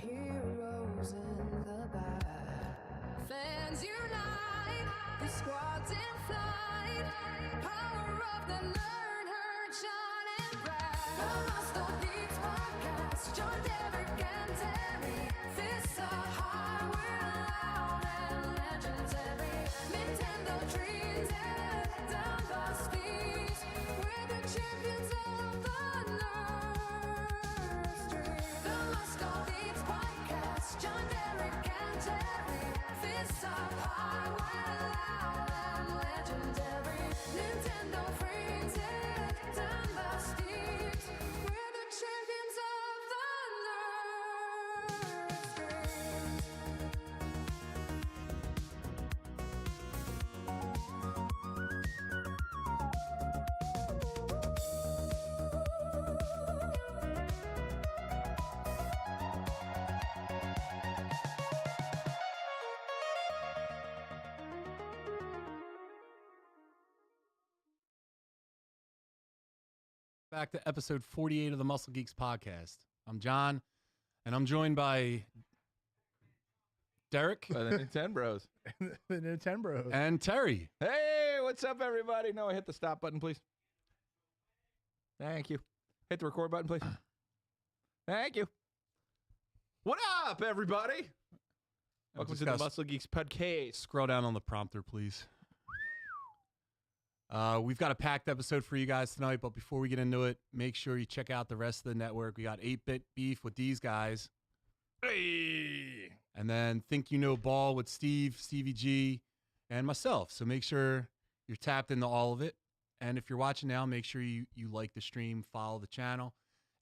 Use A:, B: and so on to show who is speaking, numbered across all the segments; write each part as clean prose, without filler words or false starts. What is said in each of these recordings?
A: heroes in the back. Fans unite, the squad's in flight. Power of the learner, shining bright. The Muscle Geeks podcast, John, Derek, and Terry. Fists are high, we're loud and legendary. Nintendo dreams and down the steams. We're the champions of the nursery. The Muscle Geeks podcast, John, Derek, and Terry. Fists are high, we're loud and legendary. Nintendo friends and down the steams. We're the champions of the nursery.
B: Back to episode 48 of the Muscle Geeks podcast. I'm John, and I'm joined by Derek
C: By the Nintenbros.
D: The Nintenbros.
B: and Terry.
C: Hey, what's up, everybody? No, hit the stop button, please. Thank you. Hit the record button, please. Thank you. What up, everybody? Welcome
B: just
C: to the
B: gotta
C: Muscle Geeks podcast.
B: Scroll down on the prompter, please. We've got a packed episode for you guys tonight, but before we get into it, make sure you check out the rest of the network. We got 8-Bit Beef with these guys,
C: Hey.
B: and then Think You Know Ball with Steve, Stevie G, and myself. So make sure you're tapped into all of it. And if you're watching now, make sure you like the stream, follow the channel,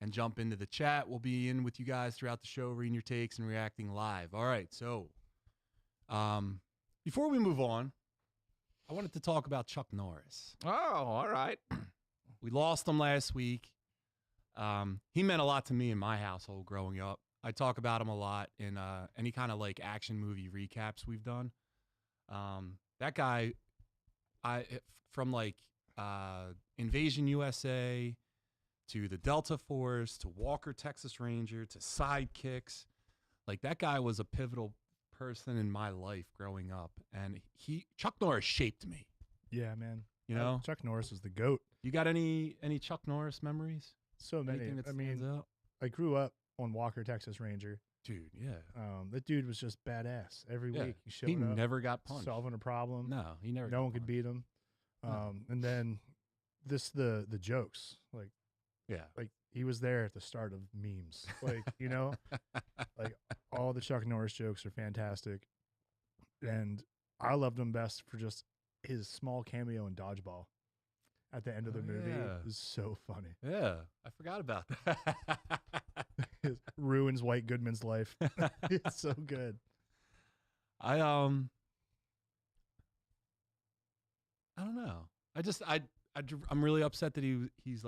B: and jump into the chat. We'll be in with you guys throughout the show, reading your takes and reacting live. All right, so before we move on, I wanted to talk about Chuck Norris.
C: Oh, all right.
B: We lost him last week. He meant a lot to me in my household growing up. I talk about him a lot in any kind of like action movie recaps we've done. That guy, from like Invasion USA to the Delta Force to Walker Texas Ranger to Sidekicks, like that guy was a pivotal person in my life growing up, and Chuck Norris shaped me.
D: Yeah, man.
B: You know,
D: Chuck Norris was the GOAT.
B: you got any Chuck Norris memories?
D: So many.
B: Anything that
D: I
B: stands
D: mean,
B: out?
D: I grew up on Walker, Texas Ranger.
B: Dude, yeah.
D: That dude was just badass. Every
B: Yeah.
D: week he showed
B: He
D: up,
B: never got punched.
D: solving a problem.
B: No, he never.
D: No
B: got
D: one could
B: punched.
D: beat him.
B: No.
D: And then the jokes, like
B: Yeah.
D: he was there at the start of memes. Like, you know, like all the Chuck Norris jokes are fantastic. And I loved him best for just his small cameo in Dodgeball at the end of the
B: Oh,
D: movie.
B: yeah.
D: It was so funny.
B: Yeah, I forgot about that.
D: It ruins White Goodman's life. It's so good.
B: I don't know. I'm really upset that he's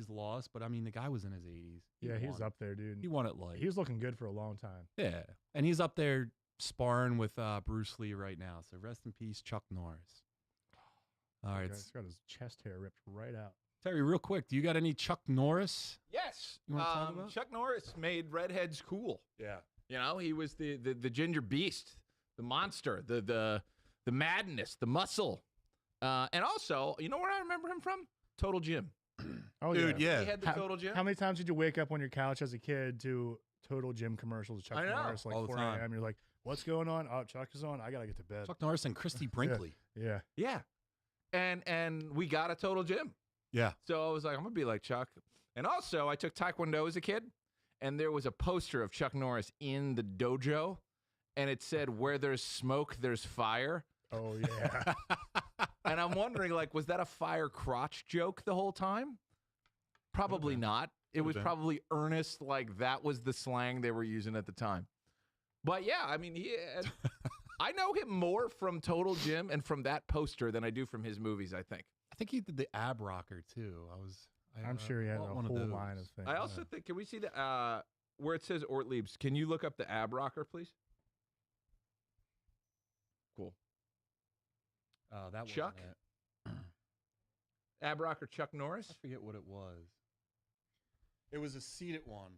B: lost, but I mean the guy was in his 80s.
D: Yeah, he's up there, dude.
B: He won it like
D: He was looking good for a long time.
B: yeah, and he's up there sparring with Bruce Lee right now. So rest in peace, Chuck Norris. All right,
D: He's got his chest hair ripped right out.
B: Terry, real quick, do you got any Chuck Norris?
C: Yes.
B: You wanna talk about?
C: Chuck Norris made redheads cool.
B: Yeah.
C: You know, he was the ginger beast, the monster, the madness, the muscle. And also, you know where I remember him from? Total Gym.
D: Oh,
B: Dude,
C: He
B: yeah.
C: had the Total Gym.
D: How many times did you wake up on your couch as a kid to Total Gym commercials? Chuck
C: I know.
D: Norris, like
B: All the
D: 4
B: time.
D: a.m. You're like, what's going on? Oh, Chuck is on. I gotta get to bed.
B: Chuck Norris and Christy Brinkley.
D: Yeah.
C: Yeah. And we got a Total Gym.
B: Yeah.
C: So I was like, I'm going to be like Chuck. And also, I took Taekwondo as a kid, and there was a poster of Chuck Norris in the dojo, and it said, where there's smoke, there's fire.
D: Oh yeah.
C: And I'm wondering, like, was that a fire crotch joke the whole time? Probably
B: been.
C: not. It was
B: been.
C: probably earnest, like that was the slang they were using at the time. But yeah, I mean, I know him more from Total Gym and from that poster than I do from his movies, I think.
B: I think he did the ab rocker too.
D: I'm sure he had a
B: bought one of
D: whole
B: those.
D: line of things.
C: I also think, can we see the, where it says Ortlieb's, can you look up the ab rocker, please? Cool.
B: That
C: Chuck?
B: wasn't it.
C: Ab rocker Chuck Norris?
B: I forget what it was. It was a seated one.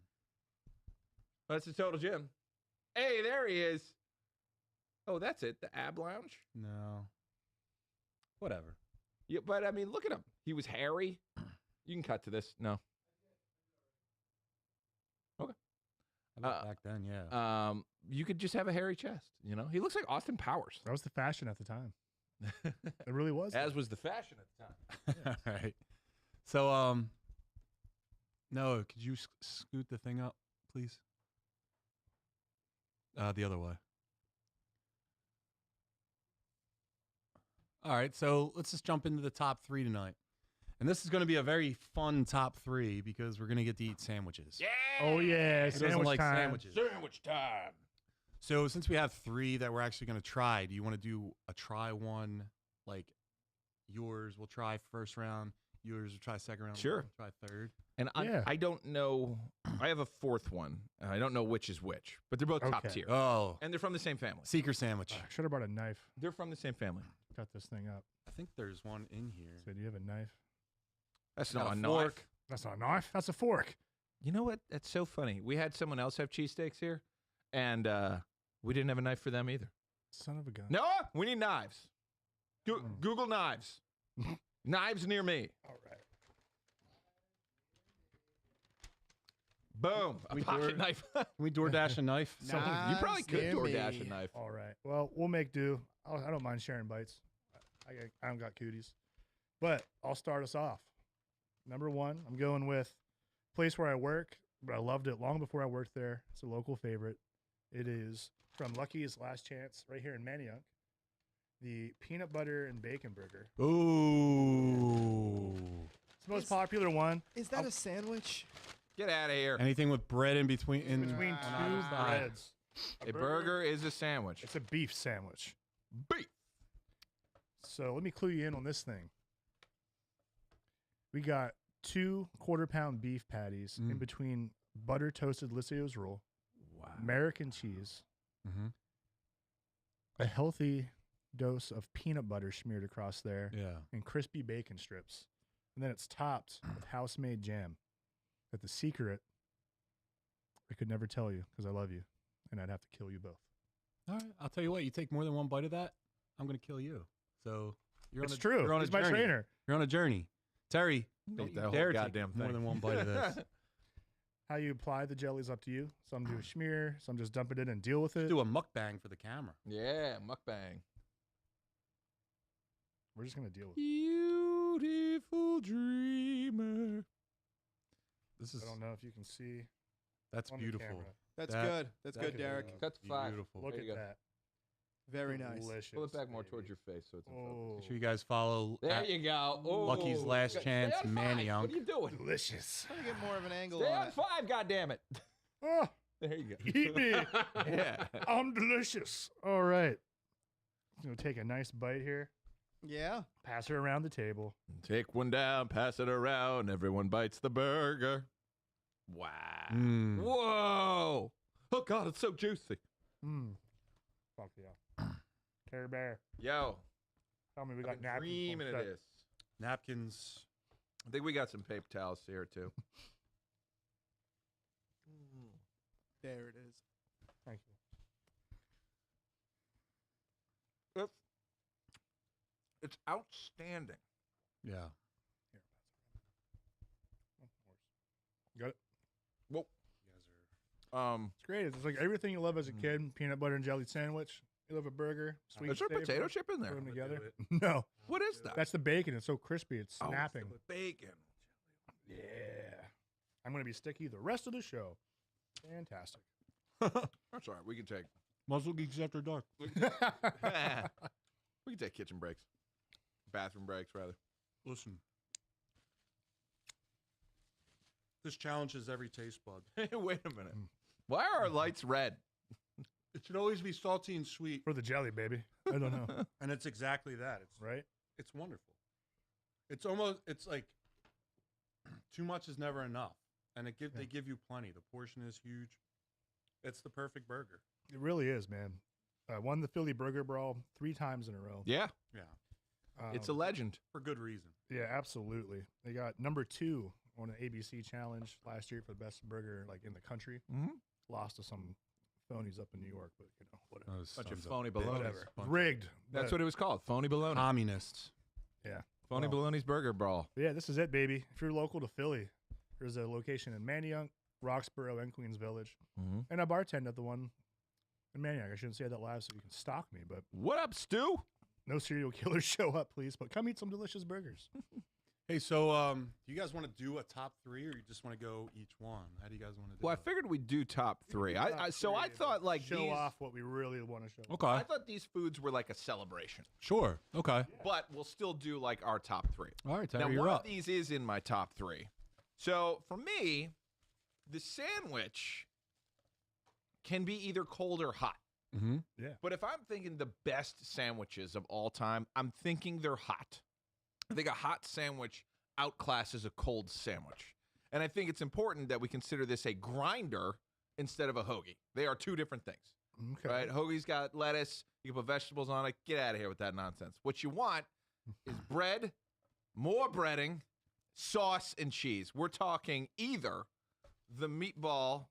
C: That's the Total Gym. Hey, there he is. Oh, that's it. The Ab Lounge.
B: No. Whatever.
C: Yeah, but I mean, look at him. He was hairy. You can cut to this. No. Okay.
B: I looked back then, yeah.
C: You could just have a hairy chest. You know, he looks like Austin Powers.
D: That was the fashion at the time. It really was.
C: As was the fashion at the time.
B: All right. So, Noah, could you scoot the thing up, please? The other way. All right, so let's just jump into the top 3 tonight. And this is going to be a very fun top 3 because we're going to get to eat sandwiches.
C: Yeah.
D: Oh yeah,
B: Who doesn't
D: sandwich
B: like
D: time.
B: sandwiches?
C: Sandwich time.
B: So since we have 3 that we're actually going to try, do you want to do a try one? Like yours, we'll try first round. Yours, we'll try second round.
C: Sure.
B: We'll try third.
C: And I don't know. I have a 4th one. I don't know which is which, but they're both top
D: Okay.
C: tier.
B: Oh,
C: And they're from the same family.
B: Seeker sandwich.
D: I should have brought a knife.
C: They're from the same family.
D: Cut this thing up.
B: I think there's one in here.
D: So do you have a knife?
C: That's
B: Got
C: not
B: a
C: a knife.
B: fork.
D: That's not a knife. That's a fork.
C: You know what? That's so funny. We had someone else have cheesesteaks here, and we didn't have a knife for them either.
D: Son of a gun.
C: Noah, we need knives. Google knives. Knives near me.
D: All right.
C: Boom. A
B: We
C: pocket
B: do-
C: knife.
B: Can we DoorDash a knife?
C: You probably
E: Knives
C: could
E: near
C: DoorDash
E: me.
C: a knife.
D: All right. Well, we'll make do. I don't mind sharing bites. I don't got cooties, but I'll start us off. Number 1, I'm going with place where I work, but I loved it long before I worked there. It's a local favorite. It is from Lucky's Last Chance right here in Manayunk. The peanut butter and bacon burger.
B: Ooh.
D: It's the most popular one.
E: Is that a sandwich?
C: Get out of here.
B: Anything with bread in between.
D: In between
B: on
D: two
B: either side.
D: breads.
C: A burger is a sandwich.
D: It's a beef sandwich.
C: Beef.
D: So let me clue you in on this thing. We got 2 quarter-pound beef patties in between butter toasted Lysios roll, American cheese,
B: Mm-hmm.
D: a healthy dose of peanut butter smeared across there,
B: Yeah.
D: and crispy bacon strips. And then it's topped with house-made jam. But the secret, I could never tell you because I love you, and I'd have to kill you both.
B: All right. I'll tell you what. You take more than one bite of that, I'm gonna kill you. So you're
D: It's
B: on a,
D: true.
B: You're on
D: He's
B: a
D: my
B: journey.
D: trainer.
B: You're on a journey. Terry, don't
C: Eat
B: you
C: that whole
B: dare
C: goddamn
B: take more
C: thing.
B: than one bite of this.
D: How you apply the jelly's up to you. Some do a smear, some just dump it in and deal with it.
B: Do a mukbang for the camera.
C: Yeah, mukbang.
D: We're just gonna deal with it.
B: Beautiful dreamer. This is
D: I don't know if you can see.
B: that's
D: on the
B: beautiful.
D: camera.
E: That's
B: That-
E: good. That's
D: that
E: good,
D: is
E: Derek.
C: Cut to 5.
B: Beautiful.
D: Look
C: There
D: at
C: you go.
D: that.
E: Very nice.
D: Delicious.
C: Pull it back more
D: baby.
C: towards your face so it's in focus.
D: Oh,
B: Make sure you guys follow
C: There
B: at
C: you go. Oh,
B: Lucky's Last
C: Stay
B: Chance,
C: on 5.
B: Manayunk.
C: What are you doing?
D: delicious.
E: Trying to get more of an angle
C: Stay
E: on
C: on
E: it.
C: 5, goddammit.
D: Oh,
C: There you go.
D: eat me.
C: Yeah.
D: I'm delicious. All right. I'm gonna take a nice bite here.
E: Yeah.
D: Pass her around the table.
C: Take one down, pass it around. Everyone bites the burger. Wow.
B: Mm.
C: Whoa. Oh, God, it's so juicy.
D: Mmm. Fuck yeah. Terry Bear.
C: Yo.
D: Tell me we
C: I've
D: got
C: been
D: napkins.
C: dreaming
D: on
C: of
D: set.
C: this.
B: Napkins.
C: I think we got some paper towels here, too.
E: There it is.
D: Thank you.
C: It's outstanding.
B: Yeah.
D: Got it.
C: Whoa.
D: It's great. It's like everything you love as a kid. Peanut butter and jelly sandwich. You love a burger. Sweet
C: Is there
D: savory,
C: potato chip in
D: Put
C: there?
D: them together. No.
C: What is that?
D: That's the bacon. It's so crispy. It's
C: Oh, it's
D: snapping.
C: the bacon.
D: Yeah. I'm going to be sticky the rest of the show. Fantastic.
C: That's all right. We can take.
B: Muzzle Geeks After Dark.
C: We can take kitchen breaks. Bathroom breaks, rather.
B: Listen. This challenges every taste bud.
C: Hey, wait a minute. Why are our lights red?
B: It should always be salty and sweet,
D: For the jelly, baby. I don't know.
B: and it's exactly that. It's
D: Right?
B: it's wonderful. It's like too much is never enough, and they give you plenty. The portion is huge. It's the perfect burger.
D: It really is, man. I won the Philly Burger Brawl 3 times in a row.
C: Yeah,
B: Yeah,
C: it's a legend.
B: for good reason.
D: Yeah, absolutely. They got number 2 on an ABC challenge last year for the best burger like in the country.
C: Mm-hmm.
D: Lost to some phonies up in New York, but whatever.
B: Those
C: Bunch of
B: sons
C: phony
B: bitches.
C: baloney.
D: Whatever.
B: Bunch of
D: Rigged.
C: That's
D: but-
C: what it was called. Phony baloney.
B: communists.
D: Yeah.
C: Phony
D: Well,
C: baloney's burger brawl.
D: Yeah, this is it, baby. If you're local to Philly, there's a location in Manayunk, Roxborough, and Queens Village.
C: Mm-hmm.
D: And I bartend at the one in Manayunk. I shouldn't say that live so you can stalk me, but
C: What up, Stu?
D: no serial killers show up, please. But come eat some delicious burgers.
B: Hey, so do you guys want to do a top 3 or you just want to go each one? How do you guys want to do
C: Well, I
B: it?
C: figured we'd do top 3.
D: Top
C: I
D: three,
C: thought like
D: show
C: these.
D: off what we really want to show.
B: Okay.
C: I thought these foods were like a celebration,
B: Sure. Okay.
C: but we'll still do like our top 3.
B: All right,
C: Now,
B: Terry, you're
C: one
B: up.
C: of these is in my top 3. So for me, the sandwich can be either cold or hot.
B: Mm-hmm.
C: But if I'm thinking the best sandwiches of all time, I'm thinking they're hot. I think a hot sandwich outclasses a cold sandwich. And I think it's important that we consider this a grinder instead of a hoagie. They are two different things,
D: Okay.
C: right? Hoagie's got lettuce. You can put vegetables on it. Get out of here with that nonsense. What you want is bread, more breading, sauce, and cheese. We're talking either the meatball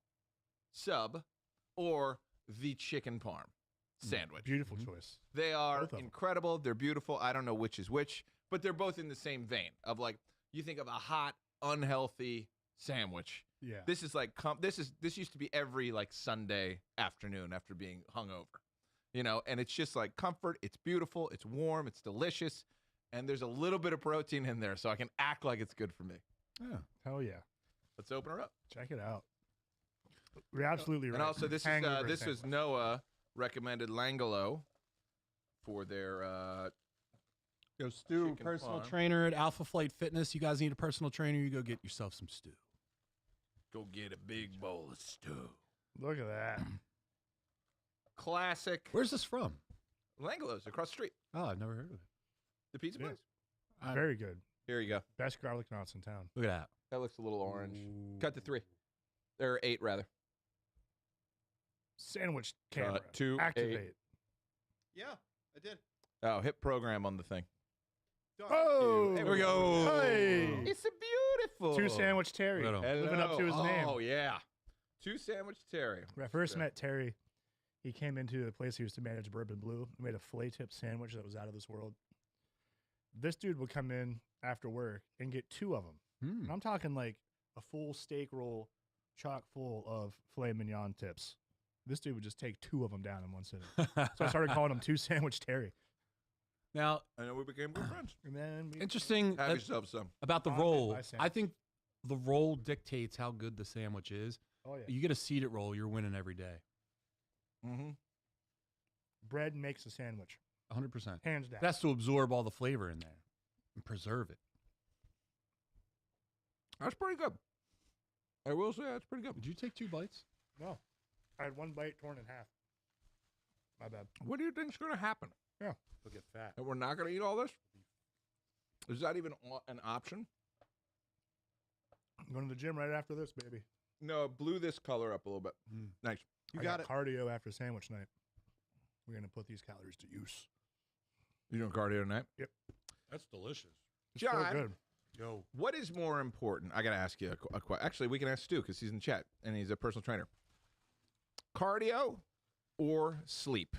C: sub or the chicken parm sandwich.
D: Beautiful
B: Mhm.
D: choice.
C: They are
D: Both of 'em.
C: incredible. They're beautiful. I don't know which is which, but they're both in the same vein of like you think of a hot, unhealthy sandwich.
D: Yeah.
C: This is like this used to be every like Sunday afternoon after being hungover, and it's just like comfort. It's beautiful. It's warm. It's delicious, and there's a little bit of protein in there, so I can act like it's good for me.
B: Yeah.
D: Hell yeah.
C: Let's open her up.
D: Check it out. You're absolutely right.
C: And also, this
D: Hangover
C: is
D: sandwich.
C: Noah recommended Langolo for their
B: Yo, Stu,
C: Chicken
B: personal
C: parm.
B: trainer at Alpha Flight Fitness. You guys need a personal trainer, you go get yourself some stew.
C: go get a big bowl of stew.
D: Look at that.
C: Classic
B: Where's this from?
C: Langolo's across the street.
B: Oh, I've never heard of it.
C: The pizza
D: Yeah.
C: place.
D: Very good.
C: Here you go.
D: Best garlic knots in town.
B: Look at that.
C: That looks a little orange. Cut to 3. There are 8 rather.
D: Sandwich camera.
C: to 8.
D: Activate.
E: Yeah, I did.
C: Oh, hit program on the thing.
E: Done.
D: Oh,
C: There
B: we go.
D: Hey.
C: It's a beautiful.
D: Two Sandwich Terry.
B: Look at 'em.
D: Living up to his name.
C: Oh yeah. 2 Sandwich Terry.
D: When I first
C: Yeah.
D: met Terry, he came into the place he used to manage Bourbon Blue and made a filet tip sandwich that was out of this world. This dude would come in after work and get 2 of them.
B: Hmm.
D: And I'm talking like a full steak roll chock full of filet mignon tips. This dude would just take 2 of them down in one sitting. So I started calling him 2 Sandwich Terry.
B: Now,
C: I know we became good friends.
D: And then we-
B: interesting
C: Have
B: that-
C: yourself some.
B: about the
D: Bond
B: roll.
D: by sandwich.
B: I think the roll dictates how good the sandwich is.
D: Oh yeah.
B: You get a seeded roll, you're winning every day.
C: Mm-hmm.
D: Bread makes a sandwich.
B: 100%.
D: Hands down.
B: It has to absorb all the flavor in there and preserve it.
C: That's pretty good. I will say that's pretty good.
B: Did you take 2 bites?
D: No. I had 1 bite torn in half. My bad.
C: What do you think's going to happen?
B: Look at fat.
C: That we're not going to eat all this? Is that even an option?
D: I'm going to the gym right after this, baby.
C: No, it blew this color up a little bit.
B: Mm.
C: Nice.
E: You
D: I
E: got it.
D: cardio after sandwich night. We're going to put these calories to use.
C: You doing cardio tonight?
B: That's delicious.
D: It's so
C: John,
D: good.
B: Yo.
C: what is more important? I got to ask you a question. Actually, we can ask Stu because he's in chat and he's a personal trainer. Cardio or sleep?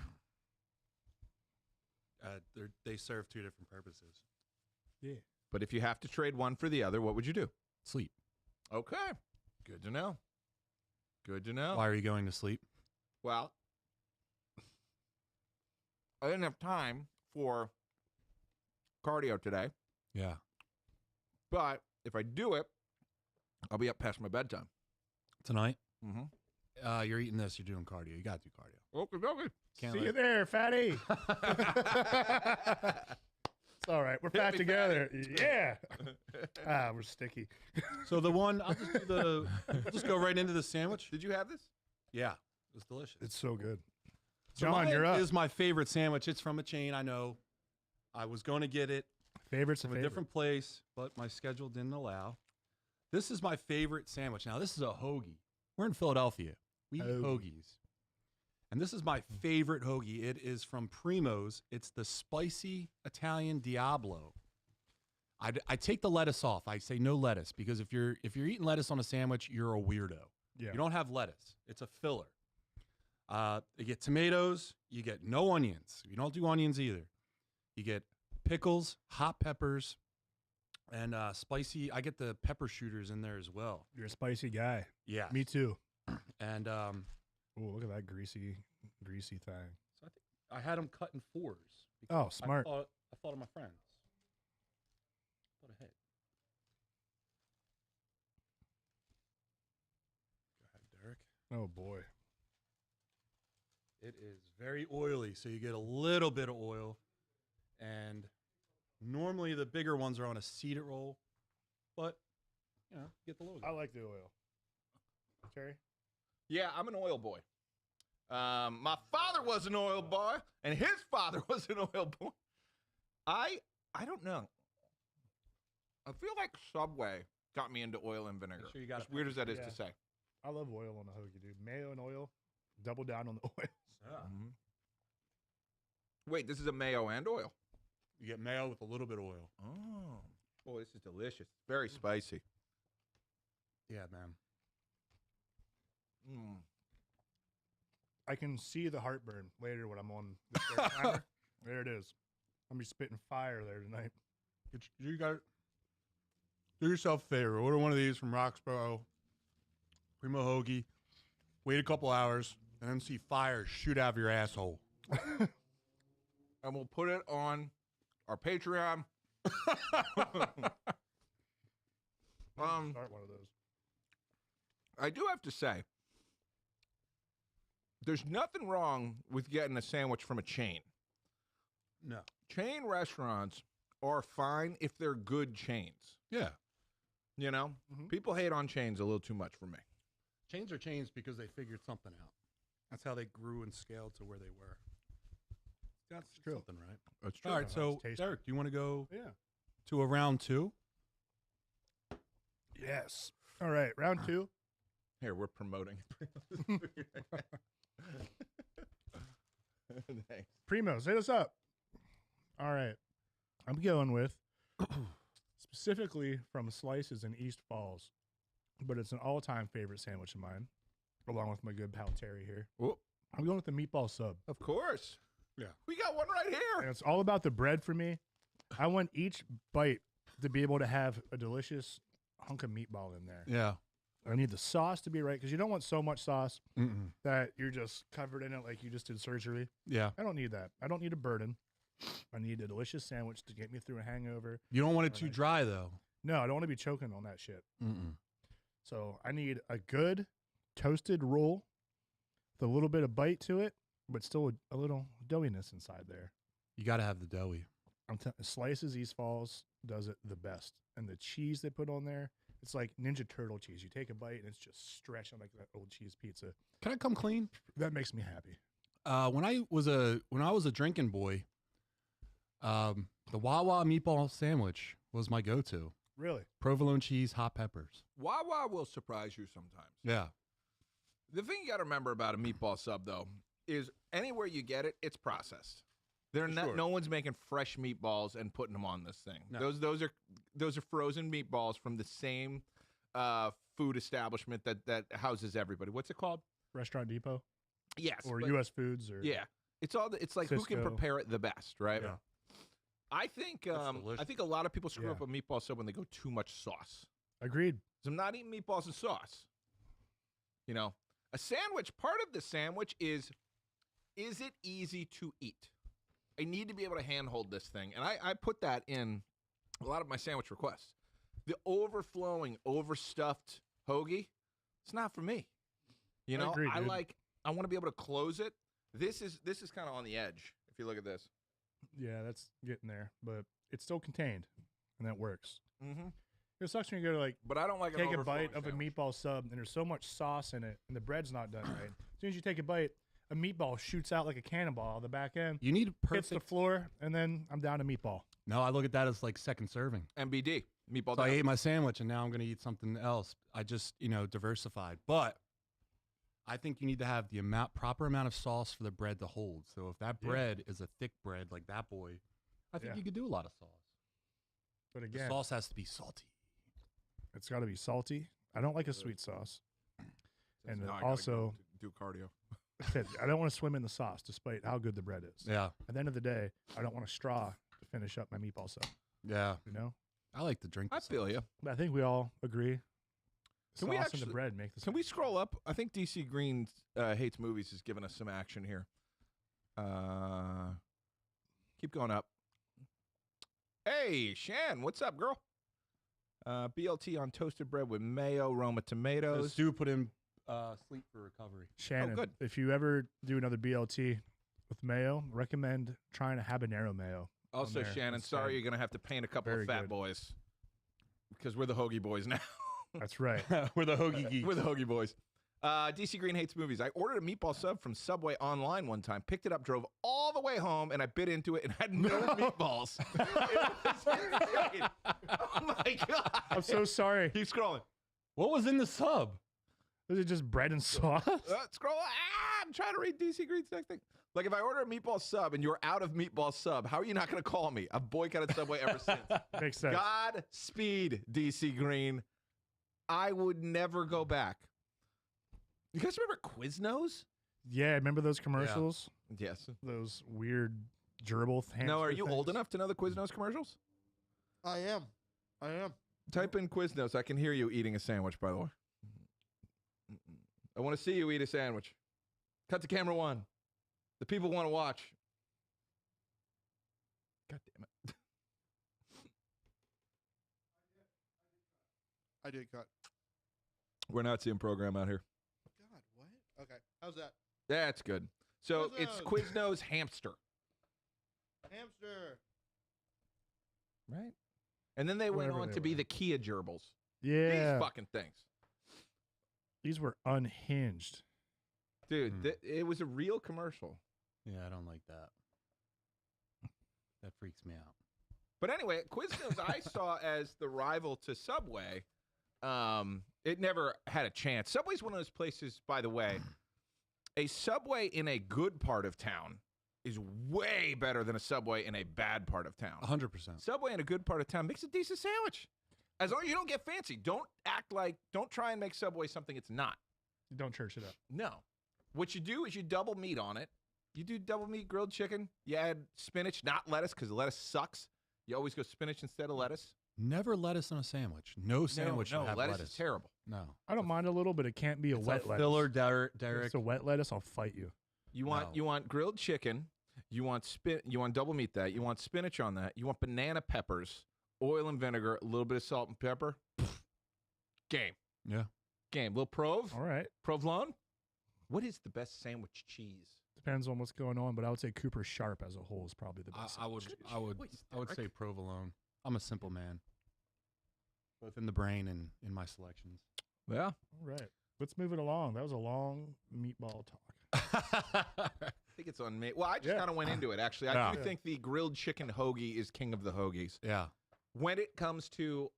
B: They serve 2 different purposes.
D: Yeah.
C: But if you have to trade one for the other, what would you do?
B: Sleep.
C: Okay. Good to know. Good to know.
B: Why are you going to sleep?
C: Well, I didn't have time for cardio today,
B: Yeah.
C: but if I do it, I'll be up past my bedtime.
B: Tonight,
C: Mm-hmm.
B: you're eating this, you're doing cardio. You got to do cardio.
C: Okay.
B: Can't
D: See
B: let-
D: you there, fatty. It's all right. We're fat
C: me,
D: together. Yeah. We're sticky.
B: So the one, I'll just do we'll just go right into the sandwich.
C: Did you have this?
B: Yeah, it was delicious.
D: It's so good.
B: So
D: John,
B: mine
D: you're up.
B: is my favorite sandwich. It's from a chain, I know. I was going to get it
D: Favorites
B: from
D: of
B: a different place, but my schedule didn't allow. This is my favorite sandwich. Now, this is a hoagie. We're in Philadelphia. We eat
D: Hoagie.
B: hoagies. And this is my favorite hoagie. It is from Primo's. It's the spicy Italian Diablo. I take the lettuce off. I say no lettuce because if you're eating lettuce on a sandwich, you're a weirdo.
D: Yeah.
B: You don't have lettuce. It's a filler. You get tomatoes. You get no onions. You don't do onions either. You get pickles, hot peppers, and spicy. I get the pepper shooters in there as well.
D: You're a spicy guy.
B: Yeah.
D: Me too.
B: And
D: Oh, look at that greasy thing.
B: so I had them cut in 4s.
D: Oh,
B: because
D: smart.
B: I thought of my friends. Thought ahead. Go ahead, Derek.
D: Oh boy.
B: It is very oily, so you get a little bit of oil. And normally the bigger ones are on a seeded roll, but you know, get the logo.
D: I like the oil. Terry?
C: Yeah, I'm an oil boy. My father was an oil boy, and his father was an oil boy. I don't know. I feel like Subway got me into oil and vinegar.
B: sure you got
C: as
B: it.
C: weird as that is
D: Yeah.
C: to say.
D: I love oil on a hoagie, dude. Mayo and oil. Double down on the oil.
C: Mhm. Wait, this is a mayo and oil.
B: You get mayo with a little bit of oil.
C: Oh, boy, this is delicious. Very spicy.
B: Yeah, man.
C: Mm.
D: I can see the heartburn later when I'm on the start timer. There it is. I'm be spitting fire there tonight.
B: You got do yourself a favor. Order one of these from Roxborough, Primo Hoagie. Wait a couple hours and then see fire shoot out of your asshole.
C: And we'll put it on our Patreon.
D: Start one of those.
C: I do have to say, there's nothing wrong with getting a sandwich from a chain.
B: No.
C: Chain restaurants are fine if they're good chains.
B: Yeah.
C: You know,
D: Mhm.
C: people hate on chains a little too much for me.
B: Chains are chains because they figured something out. That's how they grew and scaled to where they were. That's
D: true.
B: something, right?
C: That's
B: All right, so
D: It's tasty.
B: Derek, do you want to go
D: Yeah.
B: to a round 2?
D: Yes. All right. Round 2.
C: Here, we're promoting. Thanks.
D: Primos, hit us up. All right. I'm going with specifically from Slices in East Falls, but it's an all-time favorite sandwich of mine, along with my good pal Terry here.
C: Oh,
D: I'm going with the meatball sub.
C: of course.
B: Yeah.
C: We got one right
D: And
C: here.
D: it's all about the bread for me. I want each bite to be able to have a delicious hunk of meatball in there.
B: Yeah.
D: I need the sauce to be right because you don't want so much sauce
B: Mm-mm.
D: that you're just covered in it like you just did surgery.
B: Yeah.
D: I don't need that. I don't need a burden. I need a delicious sandwich to get me through a hangover.
B: You don't want it
D: Or
B: too
D: nice.
B: dry, though.
D: No, I don't want to be choking on that shit.
B: Mm-mm.
D: So I need a good toasted roll with a little bit of bite to it, but still a little doughiness inside there.
B: You got to have the doughy.
D: Slices East Falls does it the best. And the cheese they put on there, it's like Ninja Turtle cheese. You take a bite and it's just stretching like that old cheese pizza.
B: Can I come clean?
D: That makes me happy.
B: When I was a drinking boy, the Wawa meatball sandwich was my go-to.
D: Really?
B: Provolone cheese, hot peppers.
C: Wawa will surprise you sometimes.
B: Yeah.
C: The thing you got to remember about a meatball sub, though, is anywhere you get it, it's processed. They're
B: For
C: not.
B: sure.
C: No one's making fresh meatballs and putting them on this thing.
B: No.
C: Those are frozen meatballs from the same food establishment that houses everybody. What's it called?
D: Restaurant Depot
C: Yes.
D: or
C: but-
D: U.S. Foods or
C: Yeah. It's like who can
D: Cisco.
C: prepare it the best, right?
B: Yeah.
C: I think
B: That's delicious.
C: I think a lot of people screw
D: Yeah.
C: up a meatball sub when they go too much sauce.
D: Agreed.
C: 'Cause I'm not eating meatballs and sauce. You know, a sandwich, part of the sandwich is it easy to eat? I need to be able to handhold this thing. And I put that in a lot of my sandwich requests. The overflowing, overstuffed hoagie, it's not for me. You know,
D: agree, dude.
C: I want to be able to close it. This is kind of on the edge, if you look at this.
D: Yeah, that's getting there, but it's still contained, and that works.
C: Mm-hmm.
D: It sucks when you go to like
C: But I don't like an
D: take a
C: overflowing
D: bite of a
C: sandwich.
D: meatball sub, and there's so much sauce in it, and the bread's not done right. As soon as you take a bite, a meatball shoots out like a cannonball on the back end,
B: You need
D: hits the
B: perfect.
D: floor, and then I'm down to meatball.
B: No, I look at that as like second serving.
C: MBD, meatball
B: So I
C: down.
B: ate my sandwich and now I'm going to eat something else. I just, diversified. But I think you need to have the proper amount of sauce for the bread to hold. So if that
D: Yeah.
B: bread is a thick bread like that boy, I think
D: Yeah.
B: you could do a lot of sauce.
D: But
B: The
D: again,
B: sauce has to be salty.
D: it's got to be salty. I don't like a sweet sauce. And
C: Now I gotta
D: also,
C: go do cardio.
D: I don't want to swim in the sauce, despite how good the bread is.
B: Yeah.
D: At the end of the day, I don't want a straw to finish up my meatball sub.
B: Yeah.
D: You know,
B: I like to drink.
C: I feel you.
D: but I think we all agree.
C: Can we
D: sauce and
C: actually-
D: the bread make this?
C: Can we scroll up? I think DC Green Hates Movies has given us some action here. Keep going up. Hey, Shan, what's up, girl? BLT on toasted bread with mayo, Roma tomatoes.
B: Stu put in sleep for recovery.
D: Shannon,
C: good.
D: if you ever do another BLT with mayo, recommend trying a habanero mayo.
C: Also,
D: there
C: Shannon,
D: instead.
C: sorry you're going to have to paint a couple
D: Very
C: of fat
D: good.
C: boys because we're the Hoagie Boys now.
D: That's right.
B: We're the Hoagie Geeks.
C: We're the Hoagie Boys. DC Green Hates Movies. I ordered a meatball sub from Subway online one time, picked it up, drove all the way home, and I bit into it and had no meatballs. It was insane. Oh, my God.
D: I'm so sorry.
C: Keep scrolling.
B: What was in the sub?
D: Is it just bread and sauce?
C: Scroll. I'm trying to read DC Green's next thing. Like, if I order a meatball sub and you're out of meatball sub, how are you not going to call me? I've boycotted Subway ever since.
D: Makes sense.
C: Godspeed, DC Green. I would never go back. You guys remember Quiznos?
D: Yeah, remember those commercials?
C: Yes.
D: Those weird gerbil things.
C: No, are you old enough to know the Quiznos commercials?
E: I am.
C: Type in Quiznos. I can hear you eating a sandwich, by the way. I want to see you eat a sandwich. Cut to camera one. The people want to watch. God damn it.
E: I did cut.
C: We're not seeing program out here.
E: God, what? Okay. How's that?
C: That's good. So it's Quiznos hamster,
E: Hamster.
C: right? And then they went
D: Whatever
C: on
D: they
C: to be
D: were.
C: the Kia gerbils.
D: Yeah.
C: These fucking things.
D: These were unhinged.
C: Dude, it was a real commercial.
B: Yeah, I don't like that. That freaks me out.
C: But anyway, Quiznos I saw as the rival to Subway. It never had a chance. Subway's one of those places, by the way, a Subway in a good part of town is way better than a Subway in a bad part of town.
B: 100%.
C: Subway in a good part of town makes a decent sandwich. As long as you don't get fancy. Don't try and make Subway something it's not.
D: Don't church it up.
C: No. What you do is you double meat on it. You do double meat grilled chicken. You add spinach, not lettuce, because lettuce sucks. You always go spinach instead of lettuce.
B: Never lettuce on a sandwich. No sandwich
C: no,
B: should have
C: lettuce is terrible.
B: No.
D: I don't mind a little, but it can't be a
B: It's
D: wet
B: a
D: lettuce.
B: filler,
D: If
B: Derek.
D: it's a wet lettuce, I'll fight you.
C: You want grilled chicken. You want double meat that. You want spinach on that. You want banana peppers, oil and vinegar, a little bit of salt and pepper. Game.
B: Yeah.
C: Game. Little Prove.
D: All right.
C: Provolone. What is the best sandwich cheese?
D: Depends on what's going on, but I would say Cooper Sharp as a whole is probably the best.
B: I would
C: Derek.
B: say provolone. I'm a simple man. Both in the brain and in my selections.
C: Yeah.
D: All right. Let's move it along. That was a long meatball talk.
C: I think it's on me. Well, I just
D: Yeah.
C: kind of went into it, actually. I
B: Yeah.
C: do think the grilled chicken hoagie is king of the hoagies.
B: Yeah.
C: When it comes to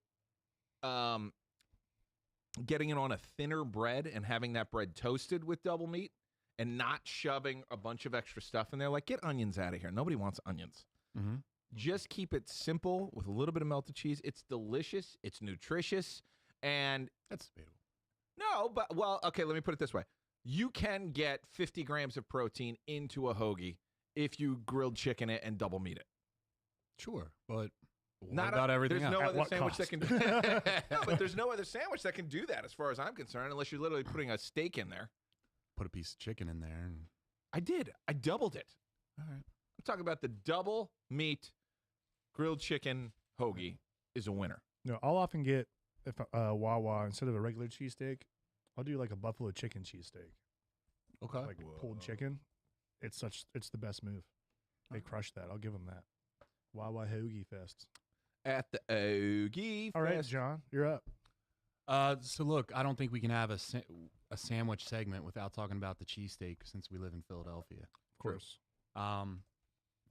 C: getting it on a thinner bread and having that bread toasted with double meat and not shoving a bunch of extra stuff in there, like, get onions out of here. Nobody wants onions.
B: Mm-hmm.
C: Just keep it simple with a little bit of melted cheese. It's delicious. It's nutritious. And
B: That's debatable.
C: no, but, well, okay, let me put it this way. You can get 50 grams of protein into a hoagie if you grilled chicken it and double meat it.
B: Sure, but what
C: Not
B: about everything
C: There's
B: else?
C: no
D: At
C: other
D: what
C: sandwich that
D: cost?
C: can do No, but there's no other sandwich that can do that as far as I'm concerned, unless you're literally putting a steak in there.
B: Put a piece of chicken in there. And
C: I did. I doubled it.
B: all right.
C: I'm talking about the double meat grilled chicken hoagie is a winner.
D: No, I'll often get if Wawa instead of a regular cheesesteak, I'll do like a buffalo chicken cheesesteak,
B: Okay.
D: like pulled chicken. It's the best move. They crushed that. I'll give them that. Wawa Hoagie Fest.
C: At the Ogie
D: All right,
C: Fest.
D: John, you're up.
B: So look, I don't think we can have a sandwich segment without talking about the cheesesteak since we live in Philadelphia.
D: Of course.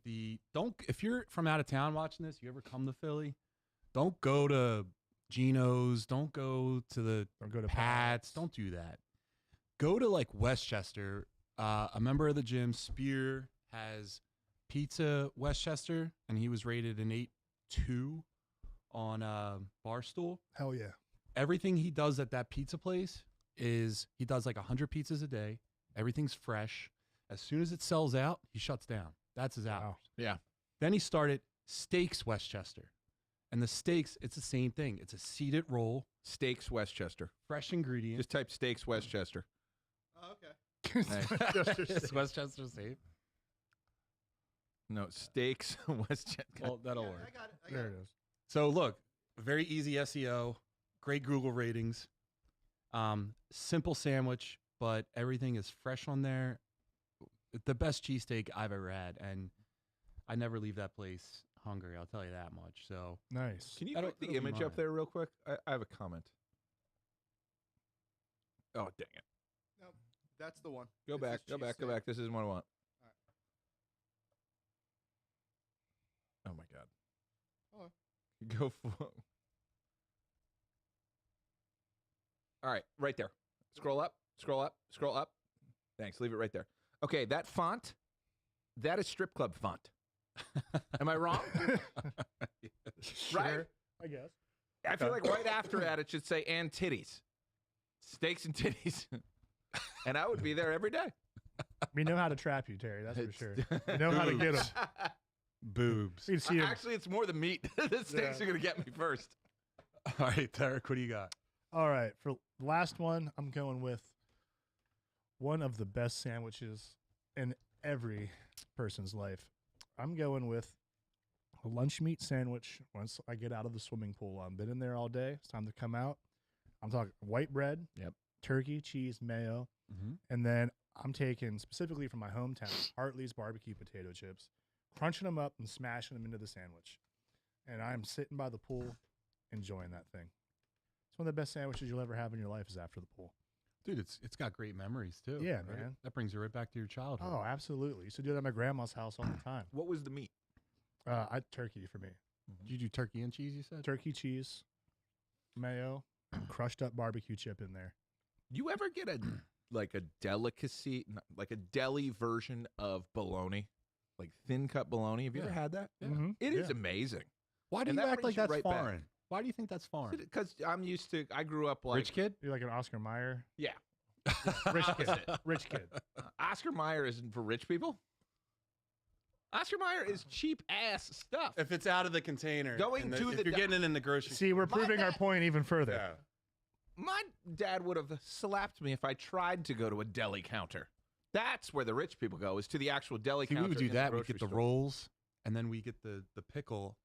B: If you're from out of town watching this, you ever come to Philly, don't go to Geno's, don't go to the
D: Don't go to
B: Pat's, don't do that. Go to like Westchester. A member of the gym, Spear, has Pizza Westchester, and he was rated an 8.2 on Barstool.
D: Hell yeah.
B: Everything he does at that pizza place is he does like 100 pizzas a day. Everything's fresh. As soon as it sells out, he shuts down. That's his hours.
D: Wow.
C: Yeah.
B: Then he started Steaks Westchester. And the steaks, it's the same thing. It's a seeded roll,
C: Steaks Westchester.
B: fresh ingredients.
C: Just type Steaks Westchester.
E: Oh, okay.
B: Is Westchester safe?
C: No, Steaks Westchester.
B: Well, that'll
E: Yeah,
B: work.
E: I got it.
D: There it is.
B: So look, very easy SEO, great Google ratings, simple sandwich, but everything is fresh on there. The best cheesesteak I've ever had, and I never leave that place hungry. I'll tell you that much. So
D: Nice.
C: Can you
B: That'll-
C: put the
B: that'll be
C: image
B: mine.
C: up there real quick? I have a comment. Oh, dang it.
E: Nope. That's the one.
C: Go
E: It's
C: back,
E: just
C: go back, go
E: cheesesteak.
C: back. This isn't what I want. Oh, my God.
E: Oh.
C: Go for All right, right there. Scroll up, scroll up, scroll up. Thanks. Leave it right there. Okay, that font, that is strip club font. Am I wrong? Right?
D: Sure, I guess.
C: I feel like right after that it should say and titties. Steaks and titties. And I would be there every day.
D: We know how to trap you, Terry. That's for
C: It's-
D: sure. We know how to get them.
B: boobs.
D: You see 'em.
C: Actually, it's more the meat. The steaks
D: Yeah.
C: are going to get me first.
B: All right, Derek, what do you got?
D: All right, for the last one, I'm going with one of the best sandwiches in every person's life. I'm going with a lunch meat sandwich once I get out of the swimming pool. I've been in there all day. It's time to come out. I'm talking white bread,
C: Yep.
D: turkey, cheese, mayo,
B: Mm-hmm.
D: and then I'm taking specifically from my hometown, Hartley's barbecue potato chips, crunching them up and smashing them into the sandwich. And I'm sitting by the pool enjoying that thing. It's one of the best sandwiches you'll ever have in your life is after the pool.
B: Dude, it's got great memories too.
D: Yeah,
B: right?
D: man.
B: That brings you right back to your childhood.
D: Oh, absolutely. Used to do that at my grandma's house all the time.
C: What was the meat?
D: Turkey for me.
B: Did you do turkey and cheese, you said?
D: Turkey, cheese, mayo, crushed up barbecue chip in there.
C: You ever get a like a delicacy, like a deli version of bologna, like thin cut bologna? Have you ever
B: Yeah.
C: had that?
B: Yeah.
D: Mhm.
C: It is
D: Yeah.
C: amazing.
B: Why do
C: And
B: you
C: that
B: act like
C: brings you
B: that's
C: right back.
B: foreign? Why do you think that's foreign?
C: Because I'm used to. I grew up like
B: Rich kid?
D: You're like an Oscar Mayer.
C: Yeah.
D: Rich kid.
C: Opposite.
D: Rich kid.
C: Oscar Mayer isn't for rich people. Oscar Mayer is cheap ass stuff.
B: If it's out of the container,
C: Going
B: and
C: to
B: if
C: the
B: you're getting it in the grocery
D: See, we're
C: My
D: proving our
C: bad.
D: point even further.
B: Yeah.
C: My dad would have slapped me if I tried to go to a deli counter. That's where the rich people go, is to the actual deli
B: See,
C: counter.
B: we would do
C: in
B: that. We
C: grocery
B: get the
C: store.
B: rolls, and then we get the pickle.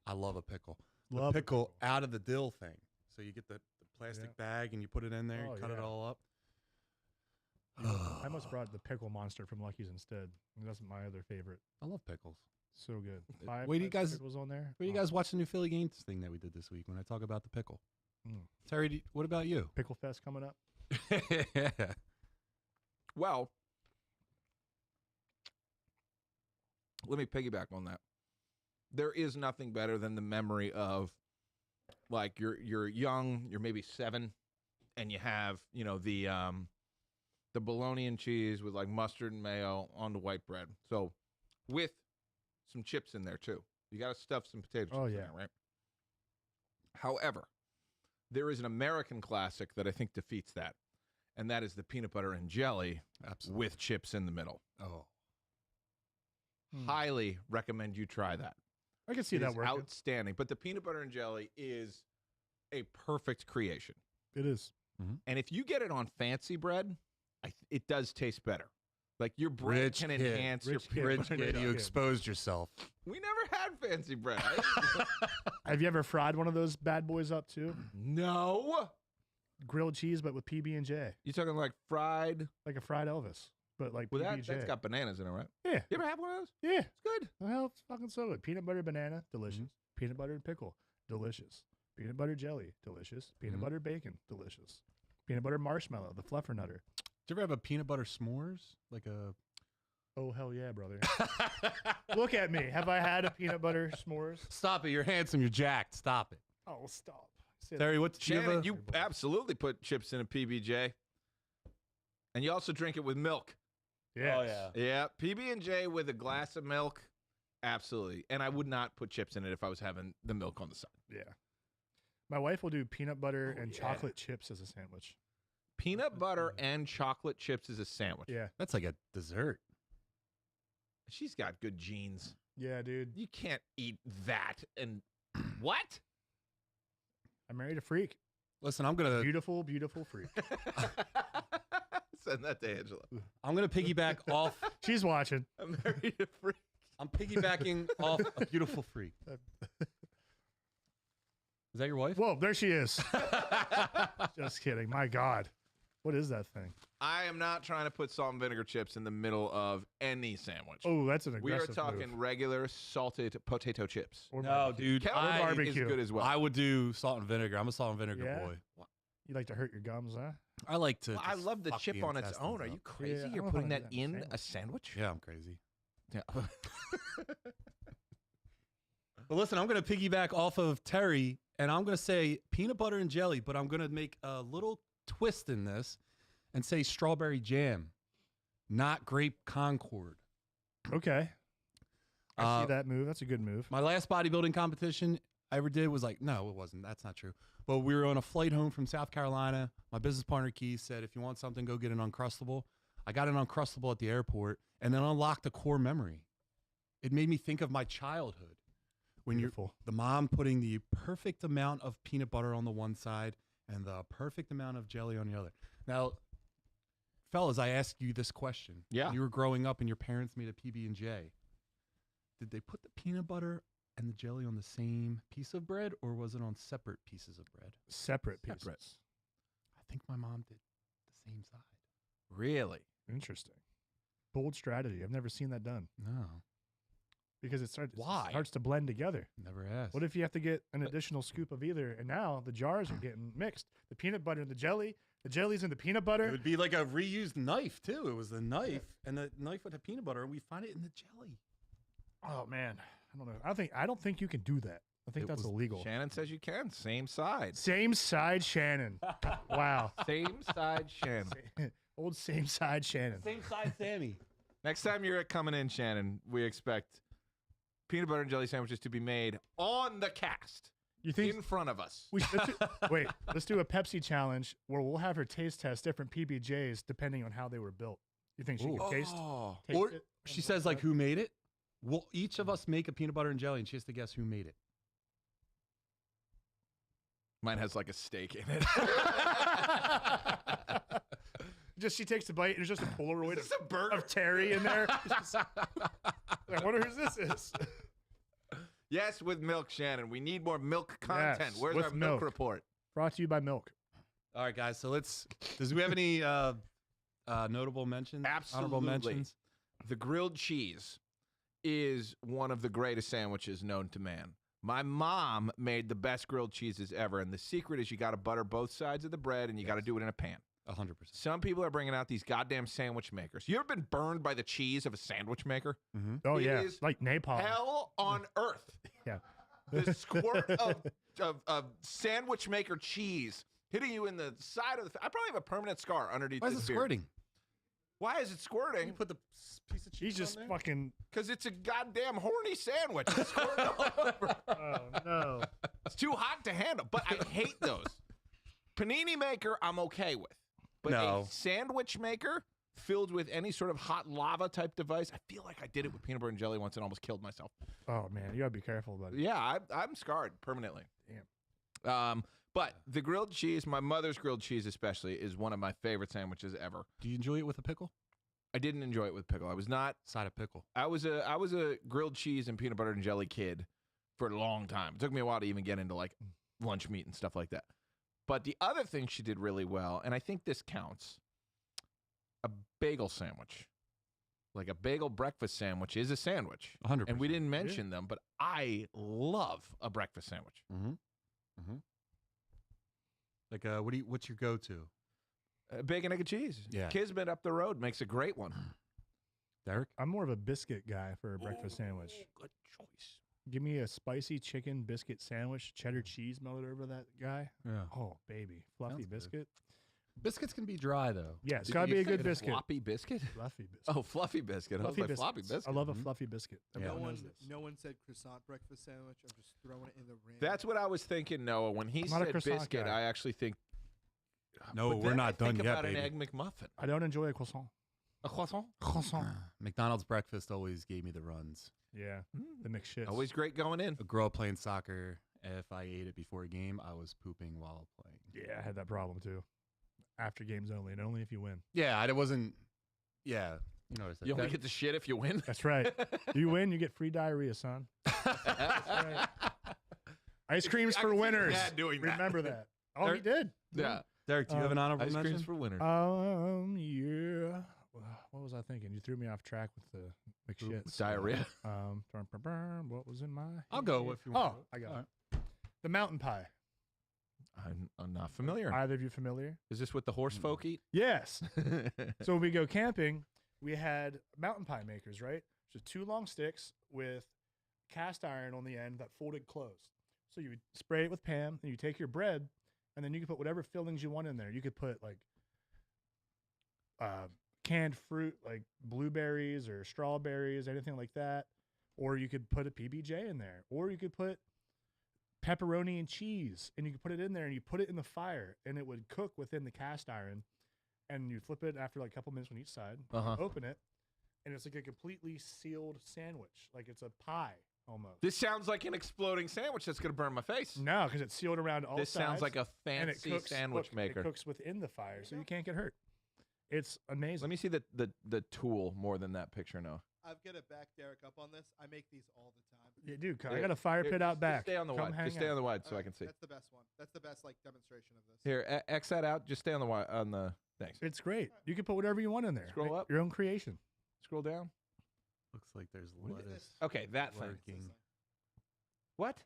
B: I love a pickle. The
D: Love a
B: pickle out of the dill thing. So you get the plastic
D: Yeah.
B: bag and you put it in there,
D: Oh,
B: you cut it
D: yeah.
B: all up.
D: I must brought the pickle monster from Lucky's instead. That's my other favorite.
B: I love pickles.
D: So good.
B: Wait, do you
D: five
B: guys-
D: pickles on there?
B: Where do you
D: Oh,
B: guys watch the new Philly Games thing that we did this week when I talk about the pickle?
D: Mm.
B: Terry, what about you?
D: Pickle Fest coming up.
B: Yeah.
C: Well, let me piggyback on that. There is nothing better than the memory of, like, you're young, you're maybe 7, and you have the bologna and cheese with like mustard and mayo on the white bread. So with some chips in there too. You got to stuff some potato chips
D: Oh,
C: in
D: yeah.
C: there, right? However, there is an American classic that I think defeats that, and that is the peanut butter and jelly
B: Absolutely.
C: with chips in the middle.
B: Oh.
C: Highly recommend you try that.
D: I can see
C: It
D: that
C: is
D: working.
C: outstanding. But the peanut butter and jelly is a perfect creation.
D: It is.
C: And if you get it on fancy bread, it does taste better. Like your bread
B: Rich
C: can
B: kid.
C: enhance your
D: Rich kid.
C: peanut
B: Rich
C: butter and
B: kid,
C: jelly.
B: you exposed yourself.
C: We never had fancy bread.
D: Have you ever fried one of those bad boys up too?
C: No.
D: Grilled cheese, but with PB and J,
C: You talking like fried?
D: like a fried Elvis, but like
C: Well,
D: PB and J.
C: that's got bananas in it, right?
D: Yeah,
C: You ever have one of those?
D: yeah.
C: It's good.
D: Well, it's fucking so good. Peanut butter banana, delicious.
C: Mm-hmm.
D: Peanut butter and pickle, delicious. Peanut butter jelly, delicious. Peanut
C: Mm-hmm.
D: butter bacon, delicious. Peanut butter marshmallow, the fluffernutter.
B: Did you ever have a peanut butter s'mores? Like a.
D: Oh hell yeah, brother! Look at me. Have I had a peanut butter s'mores?
B: Stop it. You're handsome. You're jacked. Stop it.
D: Oh, stop. Say that.
B: Terry, what did you
C: Shannon,
B: ever?
C: you absolutely put chips in a PB&J. And you also drink it with milk.
D: Yes.
B: Oh, yeah.
C: Yeah, PB&J with a glass of milk. Absolutely. And I would not put chips in it if I was having the milk on the side.
D: Yeah. My wife will do peanut butter
C: Oh,
D: and
C: yeah.
D: chocolate chips as a sandwich.
C: Peanut butter and chocolate chips is a sandwich.
D: Yeah.
B: That's like a dessert.
C: She's got good genes.
D: Yeah, dude.
C: You can't eat that and what?
D: I married a freak.
B: Listen, I'm gonna
D: Beautiful, beautiful freak.
C: Send that to Angela.
B: piggyback off.
C: I
D: She's watching.
C: married a freak.
B: I'm piggybacking off a beautiful freak. Is that your wife?
D: Whoa, there she is. Just kidding. My God. What is that thing?
C: I am not trying to put salt and vinegar chips in the middle of any sandwich.
D: Oh, that's an
C: We are
D: aggressive
C: talking
D: move.
C: regular salted potato chips.
D: Or
B: No,
D: barbecue.
B: dude.
C: Kettle
B: I,
D: barbecue.
C: is good as well.
B: I would do salt and vinegar. I'm a salt and vinegar
D: Yeah?
B: boy.
D: You like to hurt your gums, huh?
B: I like to.
C: Well, I
B: just
C: love the
B: fuck
C: chip on its
B: intestines
C: own. Are
B: up.
C: you crazy?
D: Yeah, I
C: You're
D: don't know
C: putting
D: how
C: that
D: to do
C: in
D: that
C: a sandwich?
B: Yeah, I'm crazy.
C: Yeah.
B: But listen, I'm going to piggyback off of Terry, and I'm going to say peanut butter and jelly, but I'm going to make a little twist in this and say strawberry jam, not grape Concord.
D: Okay. I
B: Uh,
D: see that move. That's a good move.
B: My last bodybuilding competition I ever did was like, no, it wasn't. That's not true. But we were on a flight home from South Carolina. My business partner, Keith, said, if you want something, go get an Uncrustable. I got an Uncrustable at the airport and then unlocked a core memory. It made me think of my childhood. When
D: Beautiful.
B: the mom putting the perfect amount of peanut butter on the one side and the perfect amount of jelly on the other. Now, fellas, I asked you this question.
C: Yeah.
B: When you were growing up and your parents made a PB&J. Did they put the peanut butter and the jelly on the same piece of bread, or was it on separate pieces of bread?
D: Separate pieces.
C: Separate.
B: I think my mom did the same side.
C: Really?
D: Interesting. Bold strategy. I've never seen that done
B: No,
D: because it starts
C: Why?
D: to blend together.
B: never asked.
D: What if you have to get an additional scoop of either? And now the jars are getting mixed. The peanut butter and the jelly's in the peanut
B: It
D: butter.
B: would be like a reused knife too. It was the knife and the knife with the peanut butter, and we find it in the jelly.
D: Oh man, I don't know. I don't think you can do that. I think
B: It
D: that's
B: was
D: illegal.
C: Shannon says you can. Same side.
D: Same side Shannon. Wow.
C: Same side, Shannon.
D: Old same side Shannon.
B: Same side, Sammy.
C: Next time you're coming in, Shannon, we expect peanut butter and jelly sandwiches to be made on the cast
D: You think
C: in front of us.
D: let's do a Pepsi challenge where we'll have her taste test different PBJs depending on how they were built. You think she
B: Ooh.
D: can taste
C: Oh.
B: Or
D: it?
B: she says like, who made it? We'll each of us make a peanut butter and jelly, and she has to guess who made it.
C: Mine has like a steak in it.
D: Just she takes a bite and there's just a Polaroid
C: Is this a burger?
D: of Terry in there. It's just- I wonder who this is.
C: Yes, with milk, Shannon. We need more milk content.
D: Yes,
C: Where's
D: with
C: our milk
D: milk.
C: report?
D: Brought to you by Milk.
B: All right, guys. So does we have any notable mentions? Honorable
C: Absolutely.
B: mentions?
C: The grilled cheese is one of the greatest sandwiches known to man. My mom made the best grilled cheeses ever, and the secret is you got to butter both sides of the bread, and you got to do it in a pan.
B: 100%.
C: Some people are bringing out these goddamn sandwich makers. You ever been burned by the cheese of a sandwich maker?
B: Mm-hmm.
D: Oh
C: It
D: yeah,
C: is
D: like napalm.
C: Hell on earth.
D: Yeah.
C: The squirt of sandwich maker cheese hitting you in the side of the. I probably have a permanent scar underneath.
B: Why is
C: this
B: it
C: beard.
B: squirting?
C: Why is it
B: You
C: squirting?
B: put the piece of cheese
D: He's just
B: on there?
D: fucking.
C: Because it's a goddamn horny sandwich. It's squirting all over.
D: Oh no.
C: It's too hot to handle. But I hate those. Panini maker, I'm okay with. But
B: No.
C: a sandwich maker filled with any sort of hot lava type device, I feel like I did it with peanut butter and jelly once and almost killed myself.
D: Oh man, you gotta be careful about it.
C: Yeah, I'm scarred permanently.
D: Damn.
C: But the grilled cheese, my mother's grilled cheese especially, is one of my favorite sandwiches ever.
B: Do you enjoy it with a pickle?
C: I didn't enjoy it with pickle. I was not.
B: Side of pickle.
C: I was a grilled cheese and peanut butter and jelly kid for a long time. It took me a while to even get into like lunch meat and stuff like that. But the other thing she did really well, and I think this counts, a bagel sandwich. Like a bagel breakfast sandwich is a sandwich.
B: 100%.
C: And we didn't mention them, but I love a breakfast sandwich.
B: Mm-hmm. Mm-hmm. Like, what's your go-to?
C: Bacon, egg, and cheese.
B: Yeah.
C: Kismet up the road makes a great one.
B: Derek?
D: I'm more of a biscuit guy for a breakfast sandwich.
C: Good choice.
D: Give me a spicy chicken biscuit sandwich, cheddar cheese melted over that guy.
B: Yeah.
D: Oh baby, fluffy
B: Sounds good.
D: biscuit.
B: Biscuits can be dry, though.
D: Yeah, it's
C: Did
D: gotta
C: you
D: be a
C: say
D: good biscuit.
C: Floppy biscuit?
D: Fluffy biscuit.
C: Oh, fluffy biscuit. I was like, floppy
D: biscuits.
C: biscuit.
D: I love a
B: Mhm.
D: fluffy biscuit.
B: Yeah.
D: Everyone
E: No one,
D: knows this.
E: no one said croissant breakfast sandwich. I'm just throwing it in the ring.
C: That's what I was thinking, Noah. When he
D: I'm not a
C: said
D: croissant
C: biscuit,
D: guy.
C: I actually think
B: No,
C: But
B: we're
C: then
B: not
C: I
B: done
C: think
B: yet,
C: about
B: baby.
C: an egg McMuffin.
D: I don't enjoy a croissant.
C: A croissant?
D: Croissant.
B: McDonald's breakfast always gave me the runs.
D: Yeah, the mixed shits.
C: Always great going in.
B: A girl playing soccer, if I ate it before a game, I was pooping while playing.
D: Yeah, I had that problem too. After games only, and only if you win.
B: Yeah, it wasn't. Yeah, you know what I said.
C: You only get the shit if you win.
D: That's right. You win, you get free diarrhea, son. right. Ice creams
C: I
D: for
C: can see your
D: winners.
C: dad doing that.
D: Remember that. Oh,
B: There-
D: he did.
C: Yeah.
B: Derek, do you have an honorable
C: Ice
B: mention?
C: creams for winners.
D: Yeah. What was I thinking? You threw me off track with the McShits.
C: Diarrhea.
D: What was in my?
B: I'll go
D: head?
B: if you want.
D: Oh, I got
B: All
D: it. The mountain pie.
C: I'm not familiar.
D: Either of you familiar?
C: Is this what the horse folk eat?
D: Yes. So when we go camping, we had mountain pie makers, right? So 2 long sticks with cast iron on the end that folded closed. So you would spray it with Pam, and you take your bread, and then you can put whatever fillings you want in there. You could put like canned fruit, like blueberries or strawberries, anything like that. Or you could put a PBJ in there. Or you could put pepperoni and cheese, and you could put it in there, and you put it in the fire, and it would cook within the cast iron. And you flip it after like a couple minutes on each side.
C: Uh-huh.
D: Open it, and it's like a completely sealed sandwich, like it's a pie almost.
C: This sounds like an exploding sandwich that's going to burn my face.
D: No, because it's sealed around all
C: This
D: sides.
C: sounds like a
D: and it
C: fancy
D: cooks,
C: sandwich
D: look,
C: maker.
D: It cooks within the fire, so you can't get hurt. It's amazing.
C: Let me see the tool more than that picture now.
E: I've got to back Derek up on this. I make these all the time.
D: Yeah, dude, I
C: Here,
D: got a fire
C: Here,
D: pit out
C: just
D: back.
C: stay on the
D: Come
C: wide.
D: hang
C: Just stay
D: out.
C: on the wide so I
E: Alright,
C: can see.
E: That's the best one. That's the best like demonstration of this.
C: Here, X that out. Just stay on the wide. On the thanks.
D: It's great. You can put whatever you want in there.
C: Scroll
D: Make
C: up.
D: your own creation.
C: Scroll down.
B: Looks like there's
E: Look at
B: lettuce.
E: this.
C: Okay, that thing.
B: Working.
C: What?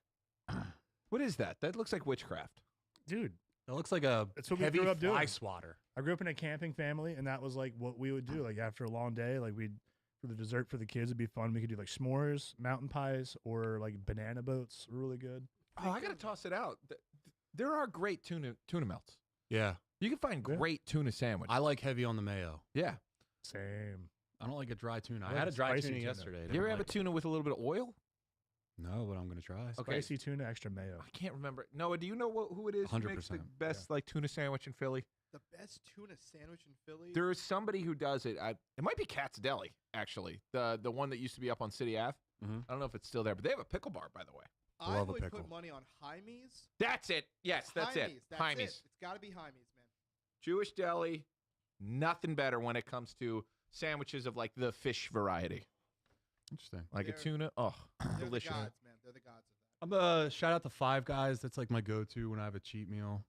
C: What is that? That looks like witchcraft.
D: Dude,
B: It looks like a
D: That's what we
B: heavy
D: grew up
B: fly
D: doing.
B: swatter.
D: I grew up in a camping family, and that was like what we would do. Like after a long day, like we'd for the dessert for the kids, it'd be fun. We could do like s'mores, mountain pies, or like banana boats. Really good.
C: Oh, I gotta toss it out. There are great tuna melts.
B: Yeah,
C: You can find
D: Yeah.
C: great tuna sandwich.
B: I like heavy on the mayo.
C: Yeah.
D: Same.
B: I don't like a dry tuna.
D: I
B: I
D: like
B: had
D: a
B: a dry
D: spicy
B: tuna
D: tuna.
B: yesterday.
C: You ever have a
B: like
C: tuna with a little bit of oil?
B: it. No, but I'm gonna try.
C: Okay.
D: Spicy tuna, extra mayo.
C: I can't remember. Noah, do you know who it is who makes the
B: 100%,
C: best like tuna sandwich in Philly?
E: The best tuna sandwich in Philly.
C: There is somebody who does it. It might be Cat's Deli, actually. The one that used to be up on City Ave.
B: Mhm.
C: I don't know if it's still there, but they have a pickle bar, by the way.
E: I
B: love a
E: would
B: pickle.
E: put money on Jaime's.
C: That's it. Yes, that's it.
E: That's
C: Jaime's.
E: it. It's got to be Jaime's, man.
C: Jewish deli, nothing better when it comes to sandwiches of like the fish variety.
B: Interesting.
C: Like a
E: They're-
C: tuna. Oh,
E: They're
C: delicious.
E: the gods, man. They're the gods of that.
B: I'm shout out to Five Guys. That's like my go-to when I have a cheat meal.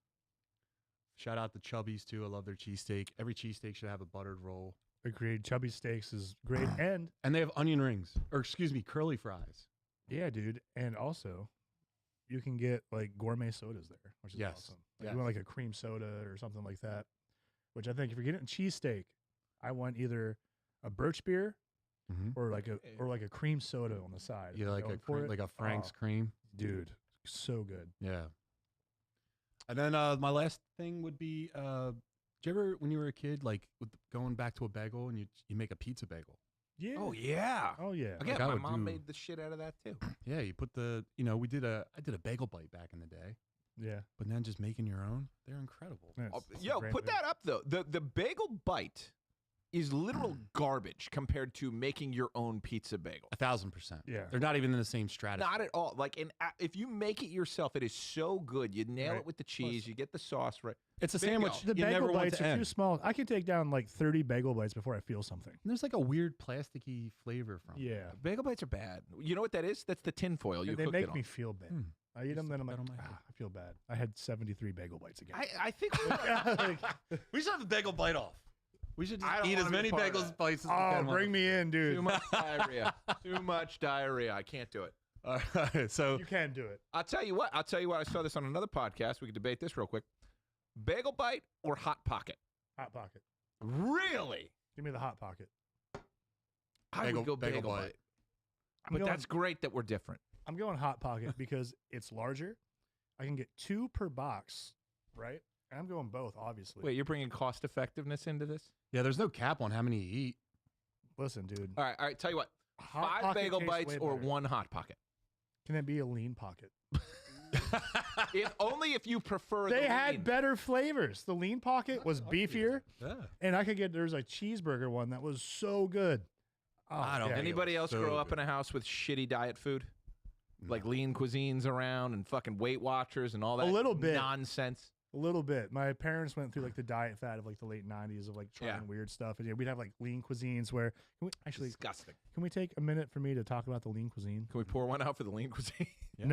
B: Shout out to Chubby's too. I love their cheesesteak. Every cheesesteak should have a buttered roll.
D: Agreed. Chubby Steaks is great, and
B: And they have onion rings, or excuse me, curly fries.
D: yeah, dude. And also, you can get like gourmet sodas there, which is
B: Yes,
D: awesome. Like,
B: yes.
D: you want like a cream soda or something like that. Which I think if you're getting a cheesesteak, I want either a birch beer
B: Mm-hmm.
D: or like a cream soda on the side.
B: Yeah, like
D: Going
B: a
D: for it,
B: like a Frank's
D: oh,
B: cream.
D: dude, so good.
B: Yeah. And then my last thing would be, did you ever, when you were a kid, like going back to a bagel and you make a pizza bagel?
D: Yeah.
C: Oh yeah.
D: Oh yeah.
C: Again,
B: Like I
C: my
B: would
C: mom
B: do-
C: made the shit out of that too.
B: Yeah, you put I did a bagel bite back in the day,
D: Yeah.
B: but then just making your own, they're incredible.
D: Yeah, it's a
C: Yo,
D: great
C: put
D: move.
C: that up though. The bagel bite is literal garbage compared to making your own pizza bagel.
B: 1,000%.
D: Yeah.
B: They're not even in the same stratosphere.
C: Not at all. Like, if you make it yourself, it is so good. You nail
D: Right.
C: it with the cheese. You get the sauce right.
B: It's a
C: Bingo.
B: sandwich.
D: The
B: you
D: bagel
B: never want
D: bites
B: to
D: are too
B: end.
D: small. I can take down like 30 bagel bites before I feel something.
B: And there's like a weird plasticky flavor from it.
D: Yeah.
C: Bagel bites are bad. You know what that is? That's the tinfoil you
D: And they
C: cooked
D: make
C: it on.
D: me feel bad.
B: Hmm.
D: I eat them, then I'm like,
B: That on my head.
D: I feel bad. I had 73 bagel bites again.
C: I think we
D: Like,
B: We should have a bagel bite off. We should
C: I
B: just
C: don't
B: eat as
C: wanna be
B: many
C: part of
B: bagels
C: that.
B: bites as we
D: oh,
B: can.
D: bring me in,
C: too
D: dude.
C: much diarrhea. Too much diarrhea. I can't do it.
B: All right, so
D: You can do it.
C: I'll tell you what. I saw this on another podcast. We could debate this real quick. Bagel bite or hot pocket?
D: Hot pocket.
C: Really?
D: Give me the hot pocket.
C: I would go bagel bite.
B: bite.
C: But
D: going-
C: that's great that we're different.
D: I'm going hot pocket because it's larger. I can get 2 per box, right? And I'm going both, obviously.
C: Wait, you're bringing cost effectiveness into this?
B: Yeah, there's no cap on how many you eat.
D: Listen, dude.
C: All right. Tell you what.
D: Hot
C: 5
D: pocket
C: bagel
D: tastes
C: bites
D: way
C: or
D: better.
C: 1 hot pocket?
D: Can it be a lean pocket?
C: only if you prefer.
D: They
C: the
D: had
C: lean.
D: better flavors. The lean pocket was beefier,
B: Yeah.
D: and I could get there's a cheeseburger one that was so good. Oh,
B: I don't
D: yeah.
B: think
C: Anybody
B: it
C: else
B: was
C: grow
B: so
C: up in
B: good.
C: a house with shitty diet food? Like
B: No.
C: lean cuisines around and fucking Weight Watchers and all that
D: little bit.
C: nonsense.
D: A little bit. My parents went through like the diet fad of like the late '90s of like trying
C: Yeah.
D: weird stuff, and we'd have like lean cuisines. Where can we actually
C: Disgusting.
D: can we take a minute for me to talk about the lean cuisine?
C: Can we pour one out for the lean cuisine?
B: Yeah.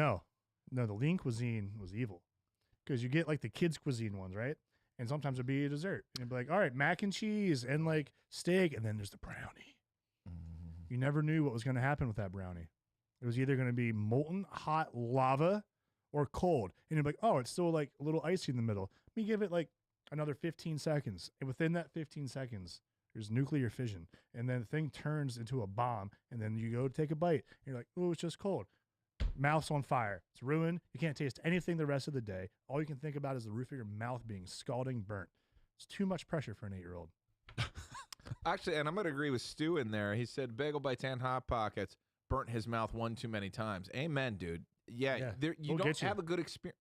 D: No, the lean cuisine was evil because you get like the kids cuisine ones, right? And sometimes it'd be a dessert, and it'd be like, all right, mac and cheese and like steak, and then there's the brownie. You never knew what was going to happen with that brownie. It was either going to be molten hot lava or cold. And you're like, oh, it's still like a little icy in the middle. Let me give it like another 15 seconds. And within that 15 seconds, there's nuclear fission. And then the thing turns into a bomb. And then you go take a bite. And you're like, oh, it's just cold. Mouth's on fire. It's ruined. You can't taste anything the rest of the day. All you can think about is the roof of your mouth being scalding burnt. It's too much pressure for an 8-year-old.
C: Actually, and I'm going to agree with Stu in there. He said Bagel Bites and Hot Pockets burnt his mouth one too many times. Amen, dude. Yeah,
D: Yeah,
C: you
D: we'll
C: don't
D: get you.
C: have a good experience.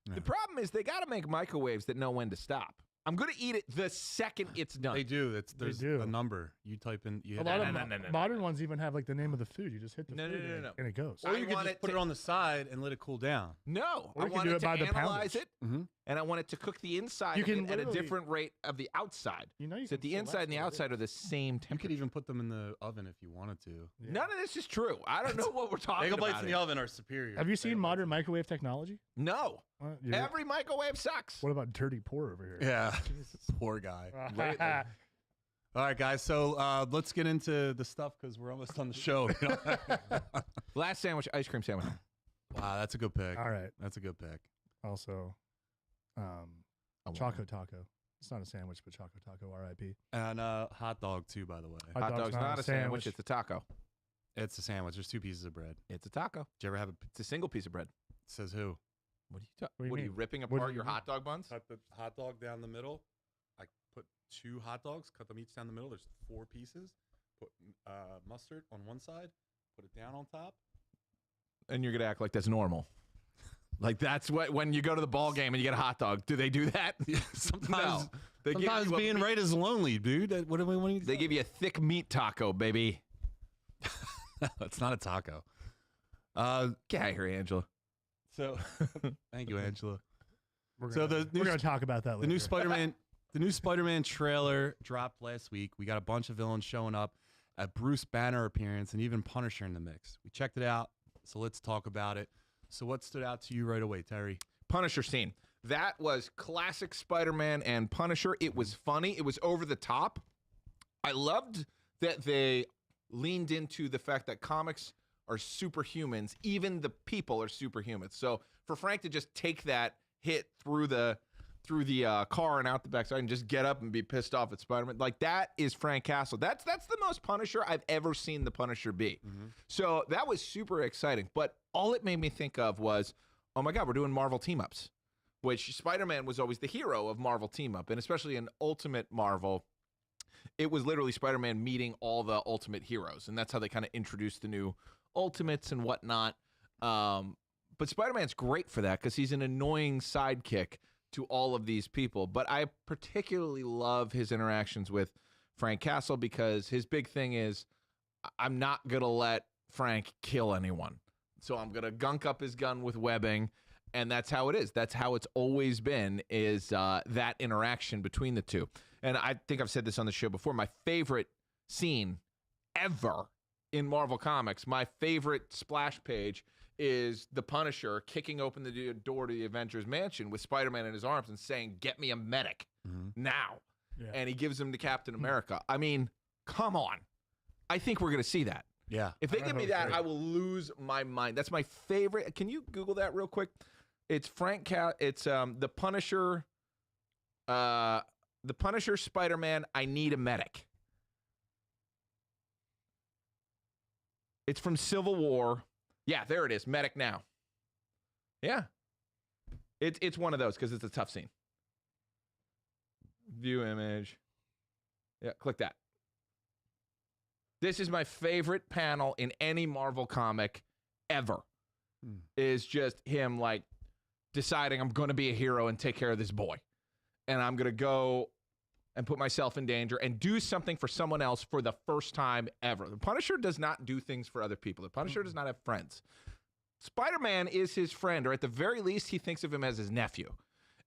B: No.
C: The problem is they got to make microwaves that know when to stop. I'm going to eat it the second it's done.
B: They do. There's
D: do.
B: a number. You type in. You
D: A
B: hit
D: lot
B: that.
D: of
C: no.
D: modern ones even have like the name of the food. You just hit the
C: No,
D: food
C: no, no,
D: and,
C: no.
D: and it goes.
C: I
B: Or you could
C: want
B: just
C: it
B: put
C: to-
B: it on the side and let it cool down.
C: No,
D: Or
C: I
D: you can
C: want
D: do
C: it
D: it
C: to
D: by the
C: analyze
D: poundage.
C: it,
B: Mm-hmm.
C: and I want it to cook the inside
D: You
C: of it
D: can
C: at a
D: literally-
C: different rate of the outside.
D: You know, you
C: So that
D: can
C: the inside and the
D: select what it
C: outside
D: is.
C: are the same
B: You
C: temperature.
B: could even put them in the oven if you wanted to.
D: Yeah.
C: None of this is true. I don't know what we're talking
B: Bagel
C: about.
B: bites in the
C: here.
B: oven are superior.
D: Have you seen
B: Bagel
D: modern
B: bites
D: microwave technology?
C: No,
D: You-
C: every microwave sucks.
D: what about dirty pour over
B: in-
D: here?
B: Yeah. Poor guy.
C: Lately.
B: All right, guys. So let's get into the stuff because we're almost on the show. You know?
C: Last sandwich, ice cream sandwich.
B: Wow, that's a good pick.
D: All right.
B: That's a good pick.
D: Also, Choco Taco. It's not a sandwich, but Choco Taco, R.I.P.
B: And hot dog too, by the way.
C: Hot dog's not a sandwich. It's a taco.
B: It's a sandwich. There's 2 pieces of bread.
C: It's a taco.
B: Did you ever have a?
C: It's a single piece of bread.
B: Says who?
C: What are you
D: What do you
C: What are you
D: mean?
C: ripping
D: What do
C: apart
D: you
C: your
D: mean?
C: hot dog buns?
B: Cut the hot dog down the middle. I put 2 hot dogs. Cut them each down the middle. There's 4 pieces. Put mustard on one side. Put it down on top.
C: And you're gonna act like that's normal. Like that's what when you go to the ball game and you get a hot dog. Do they do that?
B: Sometimes,
C: No. They give
B: sometimes
C: you a
B: being
C: meat-
B: right is lonely, dude. What do we want to?
C: They give you a thick meat taco, baby.
B: It's not a taco.
C: Get out of here, Angela.
B: So, thank you, Angela.
D: We're
B: So
D: gonna,
B: the new
D: we're going to talk about that later.
B: The new Spider-Man, the new Spider-Man trailer dropped last week. We got a bunch of villains showing up, a Bruce Banner appearance, and even Punisher in the mix. We checked it out, so let's talk about it. So, what stood out to you right away, Terry?
C: Punisher scene. That was classic Spider-Man and Punisher. It was funny. It was over the top. I loved that they leaned into the fact that comics are superhumans. Even the people are superhumans. So for Frank to just take that hit through the car and out the backside and just get up and be pissed off at Spider-Man, like that is Frank Castle. That's the most Punisher I've ever seen the Punisher be. So that was super exciting. But all it made me think of was, oh my God, we're doing Marvel team-ups, which Spider-Man was always the hero of Marvel team-up, and especially in Ultimate Marvel, it was literally Spider-Man meeting all the Ultimate heroes, and that's how they kind of introduced the new Ultimates and whatnot. But Spider-Man's great for that because he's an annoying sidekick to all of these people. But I particularly love his interactions with Frank Castle because his big thing is, I'm not going to let Frank kill anyone. So I'm going to gunk up his gun with webbing, and that's how it is. That's how it's always been, is that interaction between the two. And I think I've said this on the show before. My favorite scene ever in Marvel Comics, my favorite splash page, is the Punisher kicking open the door to the Avengers mansion with Spider-Man in his arms and saying, "Get me a medic now."
D: Yeah.
C: And he gives him to Captain America. I mean, come on. I think we're going to see that.
B: Yeah.
C: If they
D: I
C: give me
D: hope
C: that,
D: so.
C: I will lose my mind. That's my favorite. Can you Google that real quick? It's it's the Punisher, Spider-Man, I need a medic. It's from Civil War. Yeah, there it is. Medic now. Yeah. It's one of those because it's a tough scene. View image. Yeah, click that. This is my favorite panel in any Marvel comic ever. Is just him like deciding I'm going to be a hero and take care of this boy. And I'm going to go and put myself in danger and do something for someone else for the first time ever. The Punisher does not do things for other people. The Punisher does not have friends. Spider-Man is his friend, or at the very least, he thinks of him as his nephew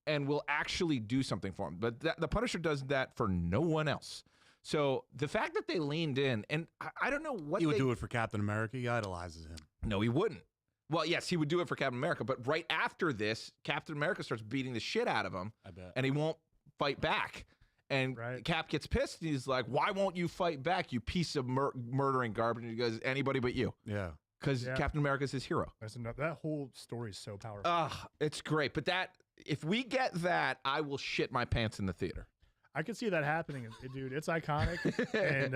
C: and will actually do something for him. But the Punisher does that for no one else. So the fact that they leaned in, and I don't know what
B: He would do it for Captain America. He idolizes him.
C: No, he wouldn't. Well, yes, he would do it for Captain America, but right after this, Captain America starts beating the shit out of him,
B: I bet.
C: and he won't fight back. And
D: Right.
C: Cap gets pissed, and he's like, "Why won't you fight back, you piece of murdering garbage?" And he goes, "Anybody but you,"
B: Yeah.
C: because
D: Yeah.
C: Captain America's his hero.
D: That's enough. That whole story is so powerful.
C: It's great. But if we get that, I will shit my pants in the theater.
D: I could see that happening, dude. It's iconic. And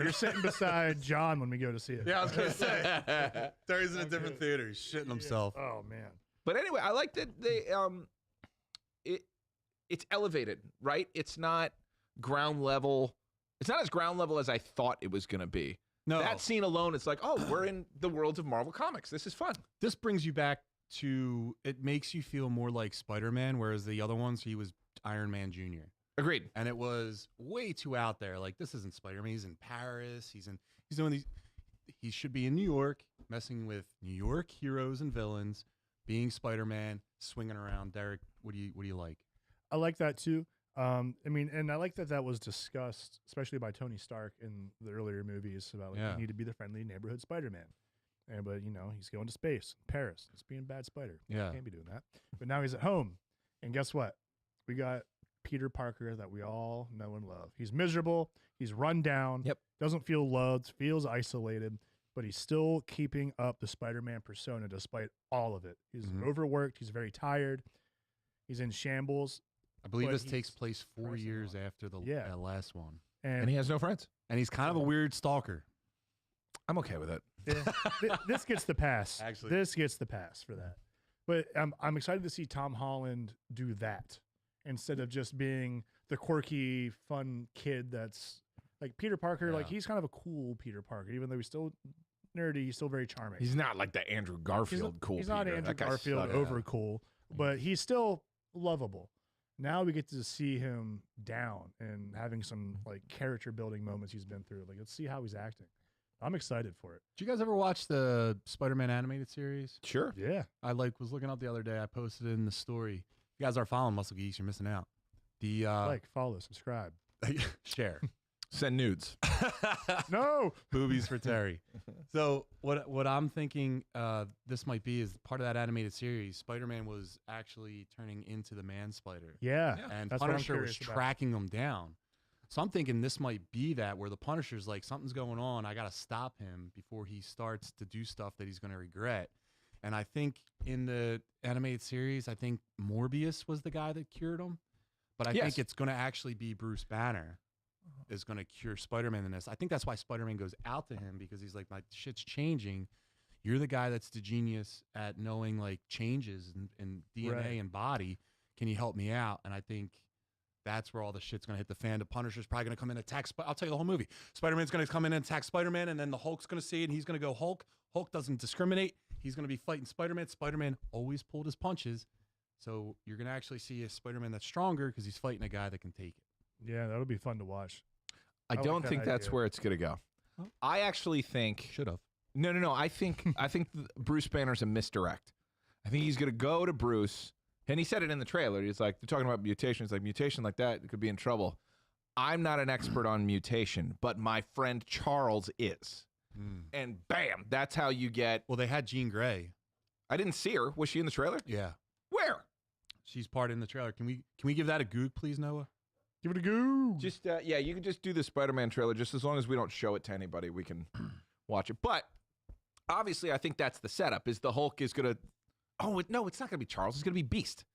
D: you're sitting beside John when we go to see it.
B: Yeah, I was gonna say. Terry's in a different theater. He's shitting himself.
D: Oh man.
C: But anyway, I like that they it's elevated, right? It's not ground level. It's not as ground level as I thought it was going to be.
B: No,
C: That scene alone, it's like, oh, we're in the worlds of Marvel Comics. This is fun.
B: this brings you back to. It makes you feel more like Spider-Man, whereas the other ones he was Iron Man Jr.
C: Agreed.
B: And it was way too out there. Like, this isn't Spider-Man. He's in Paris. He's doing these. He should be in New York, messing with New York heroes and villains, being Spider-Man, swinging around. Derek, what do you like?
D: I like that too. I mean, and I like that was discussed, especially by Tony Stark in the earlier movies about like
B: Yeah.
D: you need to be the friendly neighborhood Spider-Man. But he's going to space, Paris. He's being a bad spider.
B: Yeah.
D: Can't be doing that. But now he's at home, and guess what? We got Peter Parker that we all know and love. He's miserable. He's run down.
C: Yep.
D: Doesn't feel loved. Feels isolated. But he's still keeping up the Spider-Man persona despite all of it. He's
B: Mhm.
D: overworked. He's very tired. He's in shambles.
B: I believe
D: But
B: this
D: he's
B: takes place 4
D: pressing
B: years
D: on.
B: after the
D: Yeah.
B: last one.
C: And he has no friends.
B: And he's kind of a weird stalker.
C: I'm okay with it.
D: Yeah, this gets the pass.
B: Actually.
D: This gets the pass for that. But I'm excited to see Tom Holland do that instead of just being the quirky, fun kid that's like Peter Parker. Like
B: Yeah.
D: he's kind of a cool Peter Parker, even though he's still nerdy. He's still very charming.
C: He's not like the Andrew Garfield cool.
D: He's not
C: Peter.
D: Andrew
C: That guy
D: Garfield
C: sucks.
D: over cool, but he's still lovable. Now we get to see him down and having some like character building moments he's been through. Like let's see how he's acting. I'm excited for it.
B: Did you guys ever watch the Spider-Man animated series?
C: Sure.
D: Yeah.
B: I was looking up the other day. I posted it in the story. You guys are following Muscle Geeks. You're missing out. The
D: Follow, subscribe.
B: share.
C: Send nudes.
D: No.
B: Boobies for Terry. So what I'm thinking this might be is part of that animated series. Spider-Man was actually turning into the Man Spider,
D: Yeah.
B: and
D: That's what I'm
B: Punisher was
D: curious about.
B: tracking him down. So I'm thinking this might be that where the Punisher's like, something's going on. I got to stop him before he starts to do stuff that he's going to regret. And I think in the animated series, I think Morbius was the guy that cured him. But I
C: Yes.
B: think it's going to actually be Bruce Banner is going to cure Spider-Man in this. I think that's why Spider-Man goes out to him, because he's like, my shit's changing. You're the guy that's the genius at knowing like changes in DNA
D: Right.
B: and body. Can you help me out? And I think that's where all the shit's going to hit the fan. The Punisher's probably going to come in and attack. I'll tell you the whole movie. Spider-Man's going to come in and attack Spider-Man, and then the Hulk's going to see it, and he's going to go Hulk. Hulk doesn't discriminate. He's going to be fighting Spider-Man. Spider-Man always pulled his punches. So you're going to actually see a Spider-Man that's stronger because he's fighting a guy that can take it.
D: Yeah, that'll be fun to watch.
C: I
D: like
C: don't
D: that
C: think that's
D: idea.
C: where it's going to go.
B: Oh.
C: I actually think
B: Should have.
C: No. I think Bruce Banner's a misdirect. I think he's going to go to Bruce, and he said it in the trailer. He's like, they're talking about mutation. He's like, mutation like that, it could be in trouble. I'm not an expert on mutation, but my friend Charles is. And bam, that's how you get.
B: Well, they had Jean Grey.
C: I didn't see her. Was she in the trailer?
B: Yeah.
C: Where?
B: She's part in the trailer. Can we give that a goog, please, Noah?
D: Give it a go.
C: Just yeah, you can just do the Spider-Man trailer. Just as long as we don't show it to anybody, we can watch it. But obviously, I think that's the setup. Is the Hulk is gonna? Oh no, it's not gonna be Charles. It's gonna be Beast.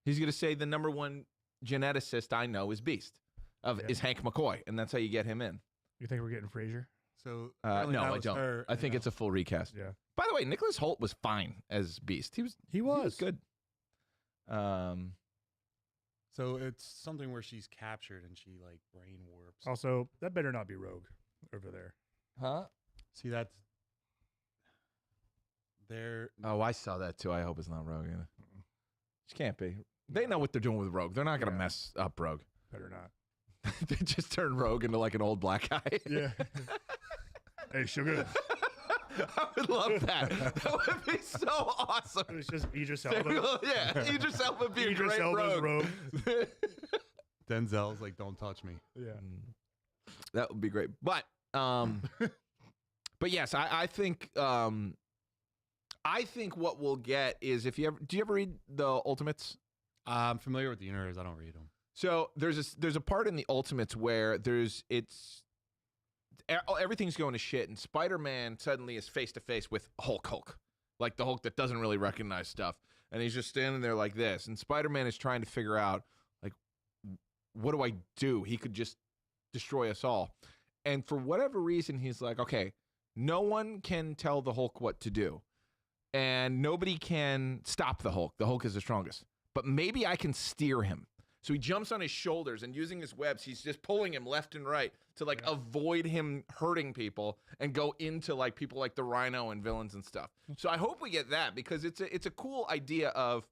C: He's gonna say the number one geneticist I know is Beast. Is Hank McCoy, and that's how you get him in.
D: You think we're getting Frasier?
B: So
C: No,
B: apparently that
C: I
B: was
C: don't.
B: her,
C: I think it's a full recast.
D: Yeah.
C: By the way, Nicholas Hoult was fine as Beast. He
D: He
C: was good.
B: So it's something where she's captured and she like brain warps.
D: Also, that better not be Rogue over there.
C: Huh?
B: See, that's there.
C: Oh, I saw that too. I hope it's not Rogue. Just can't be. They know what they're doing with Rogue. They're not going to
D: Yeah.
C: mess up Rogue.
D: Better not.
C: They just turned Rogue into like an old black guy.
D: Yeah. Hey, sugar.
C: I would love that. That would be so awesome.
D: It's just Idris Elba.
C: Samuel, yeah, Idris Elba would be a
D: Idris
C: great
D: Elba's
C: Rogue.
B: Denzel's like, don't touch me.
D: Yeah.
C: That would be great. But yes, I think what we'll get is do you ever read the Ultimates?
B: I'm familiar with the universe. I don't read them.
C: So there's a part in the Ultimates where everything's going to shit, and Spider-Man suddenly is face to face with Hulk, like the Hulk that doesn't really recognize stuff, and he's just standing there like this, and Spider-Man is trying to figure out like, what do I do? He could just destroy us all, and for whatever reason, he's like, okay, no one can tell the Hulk what to do, and nobody can stop the Hulk. The Hulk is the strongest, but maybe I can steer him. So he jumps on his shoulders, and using his webs, he's just pulling him left and right to like avoid him hurting people and go into like people like the Rhino and villains and stuff. So I hope we get that, because it's a cool idea of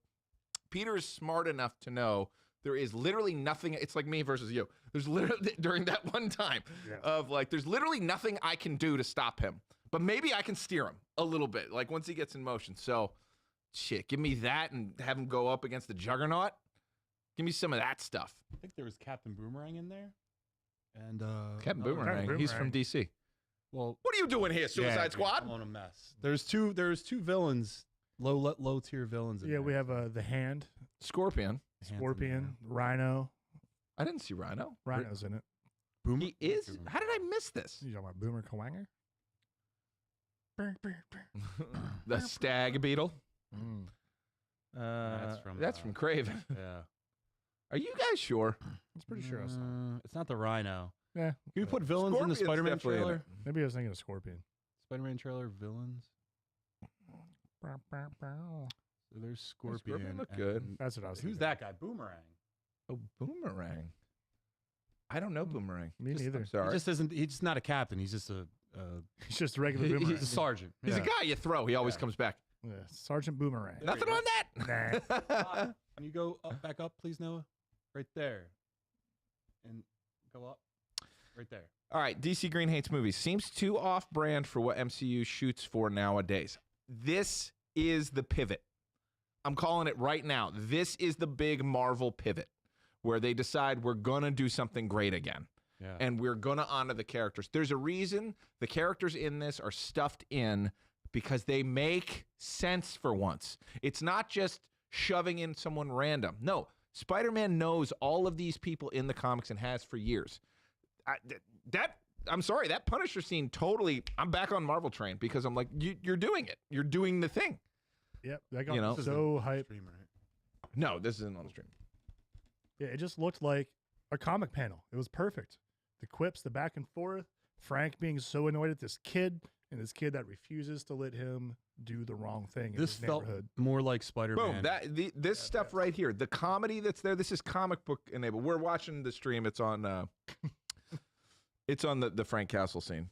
C: Peter is smart enough to know there is literally nothing. It's like me versus you. There's literally during that one time of like, there's literally nothing I can do to stop him, but maybe I can steer him a little bit. Like once he gets in motion. So shit, give me that and have him go up against the Juggernaut. Give me some of that stuff.
B: I think there was Captain Boomerang in there. And
C: Captain
B: another-
C: Boomerang. He's from DC.
B: Well,
C: What are you doing here, Suicide Squad?
B: I'm on a mess. There's two villains, low tier villains. In
D: Yeah,
B: there.
D: we have the Hand,
C: Scorpion.
B: Handsome
D: Scorpion,
B: man.
D: Rhino.
C: I didn't see Rhino.
D: Rhino's in it.
B: Boomer.
C: He is? How did I miss this?
D: You talking about Boomer Kawanger?
C: The Stag Beetle.
D: Mm.
C: That's from Craven.
B: Yeah.
C: Are you guys sure?
D: It's pretty sure I saw.
B: It's not the Rhino.
D: Yeah.
B: Can we put villains in the
C: Scorpion's
B: Spider-Man
C: definitely in
B: trailer?
C: it.
D: Maybe I was thinking of Scorpion.
B: Spider-Man trailer villains. So there's Scorpion.
C: Scorpion looked good.
B: and-
D: That's what I was
B: Who's
D: thinking.
B: that guy? Boomerang.
C: Oh, Boomerang. I don't know Boomerang.
D: Me
C: Just-
D: neither.
C: I'm sorry.
B: He just isn't. He's just not a captain. He's just a
D: He's just a regular
C: He-
D: Boomerang.
B: he's a sergeant.
C: He's
B: Yeah.
C: a guy you throw. He always
B: Yeah.
C: comes back.
D: Yeah, Sergeant Boomerang.
C: Nothing on that.
D: Nah.
B: Can you go back up, please, Noah? Right there. And go up. Right there.
C: All right, DC Green hates movies. Seems too off-brand for what MCU shoots for nowadays. This is the pivot. I'm calling it right now. This is the big Marvel pivot where they decide we're going to do something great again.
B: Yeah.
C: And we're going to honor the characters. There's a reason the characters in this are stuffed in, because they make sense for once. It's not just shoving in someone random. No, Spider-Man knows all of these people in the comics and has for years. I'm sorry, that Punisher scene totally, I'm back on Marvel train, because I'm like, you're doing it. You're doing the thing.
D: Yep. That got
C: You know?
D: so hype.
B: Stream, right?
C: No, this isn't on the stream.
D: Yeah, it just looked like a comic panel. It was perfect. The quips, the back and forth, Frank being so annoyed at this kid, and this kid that refuses to let him do the wrong thing in
B: This
D: his
B: felt
D: neighborhood.
B: more like Spider-Man.
C: Boom. This stuff right here, the comedy that's there, this is comic book enabled. We're watching the stream. It's on it's on the Frank Castle scene.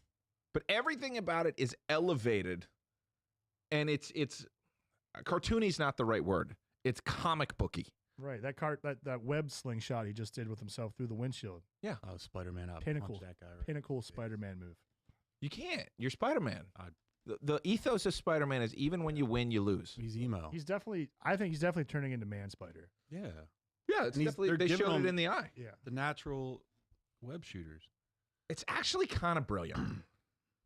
C: But everything about it is elevated, and it's cartoony's not the right word. It's comic booky.
D: Right. That web slingshot he just did with himself through the windshield.
C: Yeah.
B: Oh, Spider-Man out.
D: Pinnacle.
B: Punch that guy right.
D: Pinnacle Spider-Man move.
C: You can't. You're Spider-Man.
B: I-
C: The ethos of Spider-Man is even when you win, you lose.
B: He's emo.
D: I think he's definitely turning into Man Spider.
B: Yeah.
C: Yeah, it's
B: And
C: definitely,
B: they're
C: they
B: giving
C: showed
B: him-
C: it in the eye.
D: Yeah.
B: The natural web shooters.
C: It's actually kind of brilliant.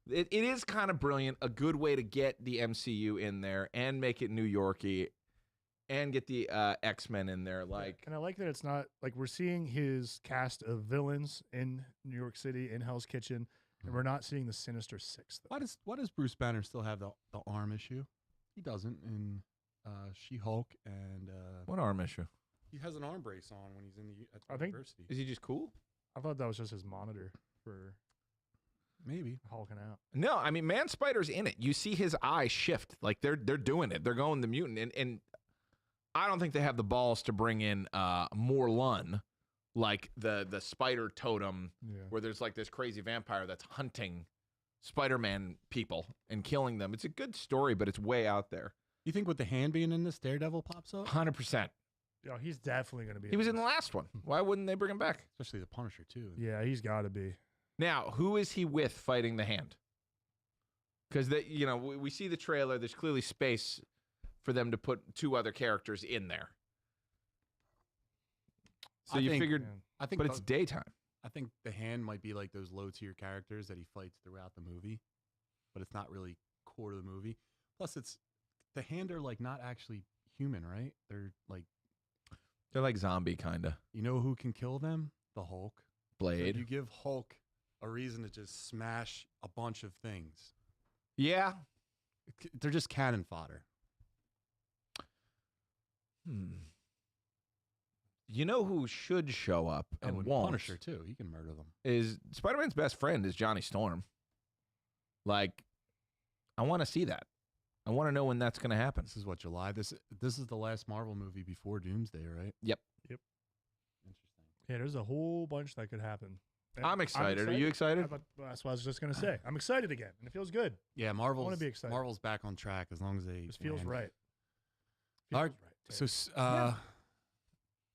C: It is kind of brilliant. A good way to get the MCU in there and make it New Yorky and get the X-Men in there. Like,
D: And I like that it's not like we're seeing his cast of villains in New York City in Hell's Kitchen, and we're not seeing the Sinister Six. Though.
B: Why does Bruce Banner still have the arm issue? He doesn't in She-Hulk, and
C: what arm issue?
B: he has an arm brace on when he's at
D: I think-
B: university.
C: Is he just cool?
D: I thought that was just his monitor for
B: Maybe.
D: hulking out.
C: No, I mean, Man Spider's in it. You see his eye shift. Like, they're doing it. They're going the mutant. And I don't think they have the balls to bring in Morlun, like the spider totem,
D: Yeah.
C: where there's like this crazy vampire that's hunting Spider-Man people and killing them. It's a good story, but it's way out there.
B: You think with the hand being in this, Daredevil pops up?
C: 100%.
D: Oh, he's definitely going to be.
C: He was in the last one. Why wouldn't they bring him back?
B: Especially the Punisher too.
D: Yeah, he's got to be.
C: Now, who is he with fighting the Hand? Because we see the trailer. There's clearly space for them to put 2 other characters in there. So you figured,
B: I think,
C: but it's daytime.
B: I think the Hand might be like those low tier characters that he fights throughout the movie, but it's not really core to the movie. Plus, it's the Hand are like not actually human, right?
C: They're like zombie kind of.
B: You know who can kill them? The Hulk. So
C: Blade.
B: you give Hulk a reason to just smash a bunch of things.
C: Yeah.
B: They're just cannon fodder.
C: You know who should show up and won't?
B: Punisher too. He can murder them.
C: Is Spider-Man's best friend is Johnny Storm. Like, I want to see that. I want to know when that's going to happen.
B: This is what, July? This is the last Marvel movie before Doomsday, right?
C: Yep.
B: Interesting.
D: Yeah, there's a whole bunch that could happen. And
C: I'm excited. Are you excited?
D: That's what I was just going to say. I'm excited again, and it feels good.
B: Yeah, Marvel's
D: wanna be excited.
B: Marvel's back on track as long as they.
D: It feels
B: land.
D: right.
B: All
D: Feels
B: right,
D: right.
B: So,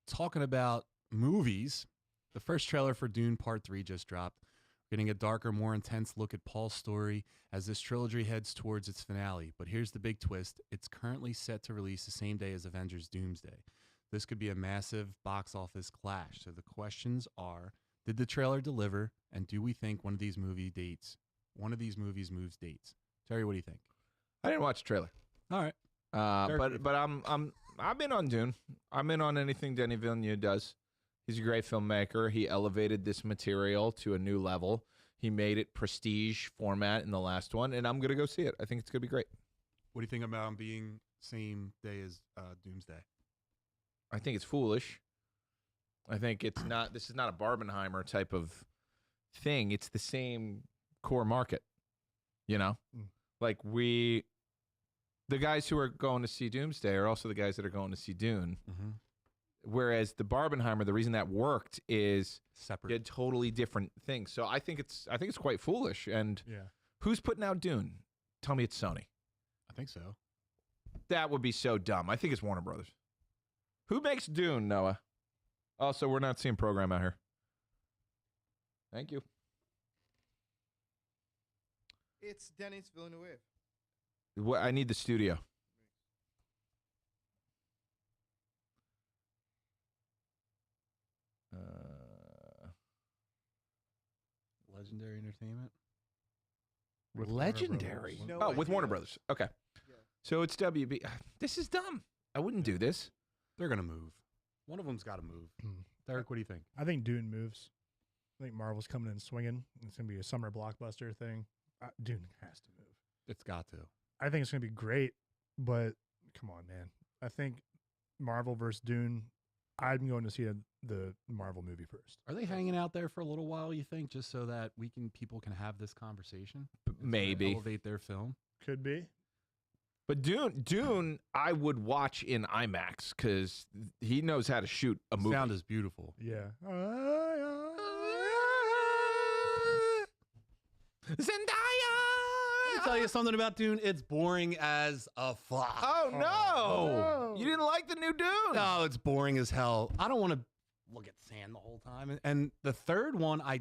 B: talking about movies, the first trailer for Dune Part 3 just dropped. Getting a darker, more intense look at Paul's story as this trilogy heads towards its finale. But here's the big twist. It's currently set to release the same day as Avengers Doomsday. This could be a massive box office clash. So the questions are, did the trailer deliver? And do we think one of these movies moves dates? Terry, what do you think?
C: I didn't watch the trailer.
B: All right.
C: But I'm in on Dune. I'm in on anything Denis Villeneuve does. He's a great filmmaker. He elevated this material to a new level. He made it prestige format in the last one, and I'm gonna go see it. I think it's gonna be great.
B: What do you think about him being same day as Doomsday?
C: I think it's foolish. I think it's not. This is not a Barbenheimer type of thing. It's the same core market. Like the guys who are going to see Doomsday are also the guys that are going to see Dune.
B: Mm-hmm.
C: Whereas the Barbenheimer, the reason that worked is
B: Separate.
C: you had totally different things. So I think it's quite foolish. And
D: Yeah.
C: who's putting out Dune? Tell me it's Sony.
B: I think so.
C: That would be so dumb. I think it's Warner Brothers. Who makes Dune, Noah? Also, we're not seeing program out here. Thank you.
E: It's Denis Villeneuve.
C: I need the studio.
B: Legendary Entertainment.
D: With
C: Legendary.
D: Warner
E: No
C: Oh, with
E: idea.
C: Warner Brothers. Okay.
E: Yeah.
C: So it's WB. This is dumb. I wouldn't do this.
B: They're gonna move. One of them's got to move.
D: Hmm.
B: Derek, what do you think?
D: I think Dune moves. I think Marvel's coming in swinging. It's going to be a summer blockbuster thing. Dune has to move.
B: It's got to.
D: I think it's going to be great, but come on, man. I think Marvel versus Dune, I'm going to see the Marvel movie first.
B: Are they hanging out there for a little while? You think, just so that people can have this conversation?
C: Maybe.
B: Elevate their film.
D: Could be.
C: But Dune, I would watch in IMAX because he knows how to shoot a movie.
B: Sound is beautiful.
D: Yeah.
C: Zendaya!
B: Let me tell you something about Dune. It's boring as a fuck.
C: Oh, no.
D: no.
C: You didn't like the new Dune?
B: No, it's boring as hell. I don't want to look at sand the whole time. And the third one, I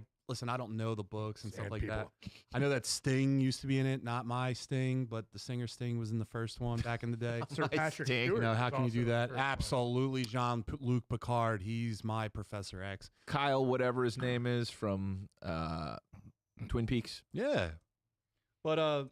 B: don't know the books and stuff
D: Sand
B: like
D: people.
B: that. I know that Sting used to be in it, not my Sting, but the singer Sting was in the first one back in the day.
D: Sir
C: My
D: Patrick
C: Sting.
D: Stewart.
B: You know, how
D: is
B: can you do
D: also
B: that?
D: the first one.
B: Absolutely, Jean-Luc Picard. He's my Professor X.
C: Kyle, whatever his name is from Twin Peaks.
B: Yeah. But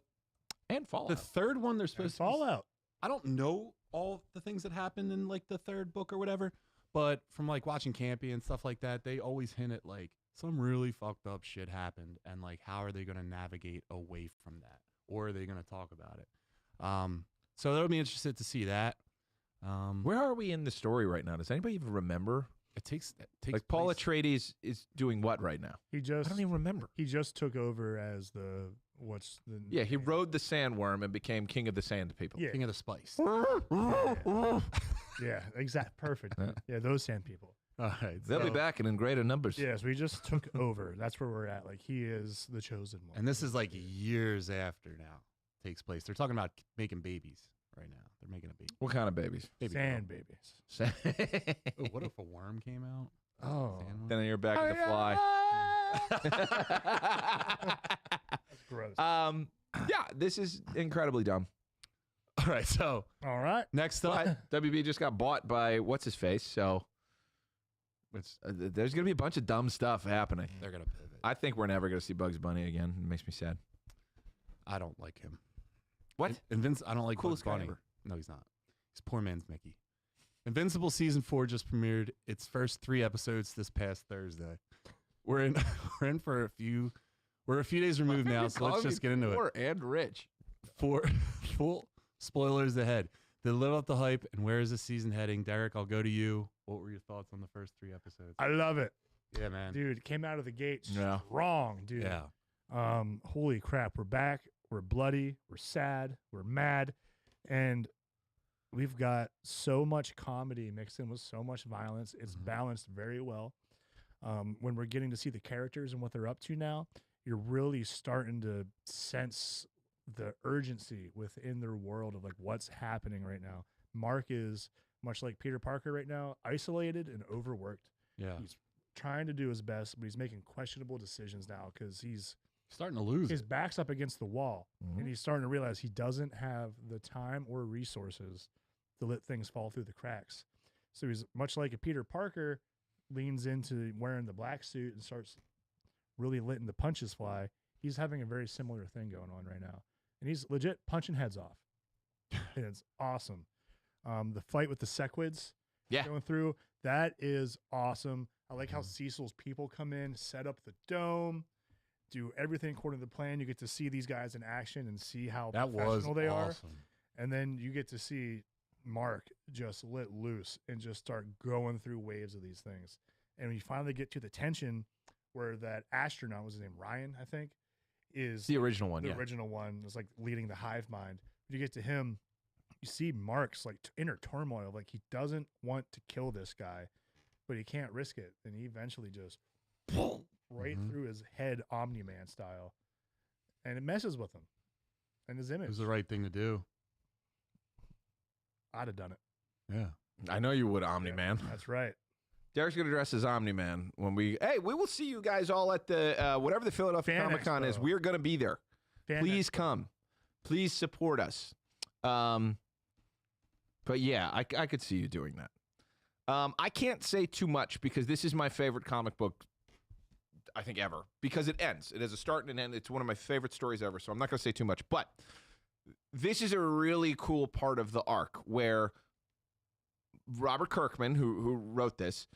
C: And Fallout.
B: the third one, they're
D: And
B: supposed to be
D: Fallout.
B: I don't know all the things that happened in like the third book or whatever, but from like watching Campy and stuff like that, they always hint at like some really fucked up shit happened and like how are they going to navigate away from that, or are they going to talk about it? So that'll be interested to see that.
C: Where are we in the story right now? Does anybody even remember?
B: It takes
C: Like Paul
B: place-
C: Atreides is doing what right now?
D: He
C: I
D: just
C: don't even remember.
D: he just took over as
C: Yeah, he rode the sandworm and became king of the sand people.
D: Yeah.
B: King of the Spice.
D: Yeah, exact. Perfect.
C: Yeah.
D: Yeah, those sand people.
B: All right.
C: They'll be
D: So-
C: back and in greater numbers.
D: Yes, we just took over. That's where we're at. Like he is the chosen one.
B: And this is like years after now takes place. They're talking about making babies right now. They're making a baby.
C: What kind of babies?
B: Baby
D: Sand
B: girl.
D: babies.
B: Oh, what if a worm came out?
D: Oh,
B: Sand one?
C: Then you're back in the fly.
D: that's gross.
C: Yeah, this is incredibly dumb.
B: All right, so
D: All right.
B: next up,
C: But WB just got bought by what's his face, so there's gonna be a bunch of dumb stuff happening.
B: they're gonna pivot.
C: I think we're never gonna see Bugs Bunny again. It makes me sad.
B: I don't like him.
C: What?
B: I don't like
C: Coolest
B: Bugs
C: guy
B: Bunny.
C: ever.
B: No, he's not. He's poor man's Mickey. Invincible season 4 just premiered its first 3 episodes this past Thursday. We're in for a few. We're a few days removed now, so let's just get into it.
C: And rich.
B: For full spoilers ahead. They live up the hype, and where is the season heading? Derek, I'll go to you. What were your thoughts on the first 3 episodes?
D: I love it,
B: Yeah, man.
D: dude. Came out of the gate
C: Yeah.
D: strong, dude.
B: Yeah.
D: Holy crap, we're back. We're bloody. We're sad. We're mad, and we've got so much comedy mixed in with so much violence. It's balanced very well. When we're getting to see the characters and what they're up to now, you're really starting to sense the urgency within their world of like what's happening right now. Mark is much like Peter Parker right now, isolated and overworked.
B: Yeah.
D: He's trying to do his best, but he's making questionable decisions now because he's
B: Starting to lose
D: his
B: it.
D: back's up against the wall,
C: Mhm.
D: and he's starting to realize he doesn't have the time or resources to let things fall through the cracks. So he's much like a Peter Parker, leans into wearing the black suit and starts really letting the punches fly. He's having a very similar thing going on right now, and he's legit punching heads off. And it's awesome. The fight with the Sequids
C: Yeah.
D: going through, that is awesome. I like how Cecil's people come in, set up the dome, do everything according to the plan. You get to see these guys in action and see how
B: That was
D: professional they are.
B: awesome.
D: And then you get to see Mark just let loose and just start going through waves of these things. And when you finally get to the tension where that astronaut, was his name Ryan, I think, is
C: The original one,
D: the
C: yeah.
D: original one, is like leading the hive mind. You get to him, you see Mark's like inner turmoil. Like he doesn't want to kill this guy, but he can't risk it. And he eventually just right
B: Mhm.
D: through his head, Omni-Man style. And it messes with him and his
B: It
D: image.
B: was the right thing to do.
D: I'd have done it.
B: Yeah.
C: I know you would, Omni-Man.
D: That's right.
C: Derek's going to dress as Omni-Man when we will see you guys all at the, whatever the Philadelphia
D: Fan
C: Comic-Con is.
D: Expo.
C: We're going to be there.
D: Fan
C: Please
D: Expo.
C: come. Please support us. But yeah, I could see you doing that. I can't say too much because this is my favorite comic book, I think, ever. Because it ends. It has a start and an end. It's one of my favorite stories ever, so I'm not going to say too much. But this is a really cool part of the arc where Robert Kirkman, who wrote this,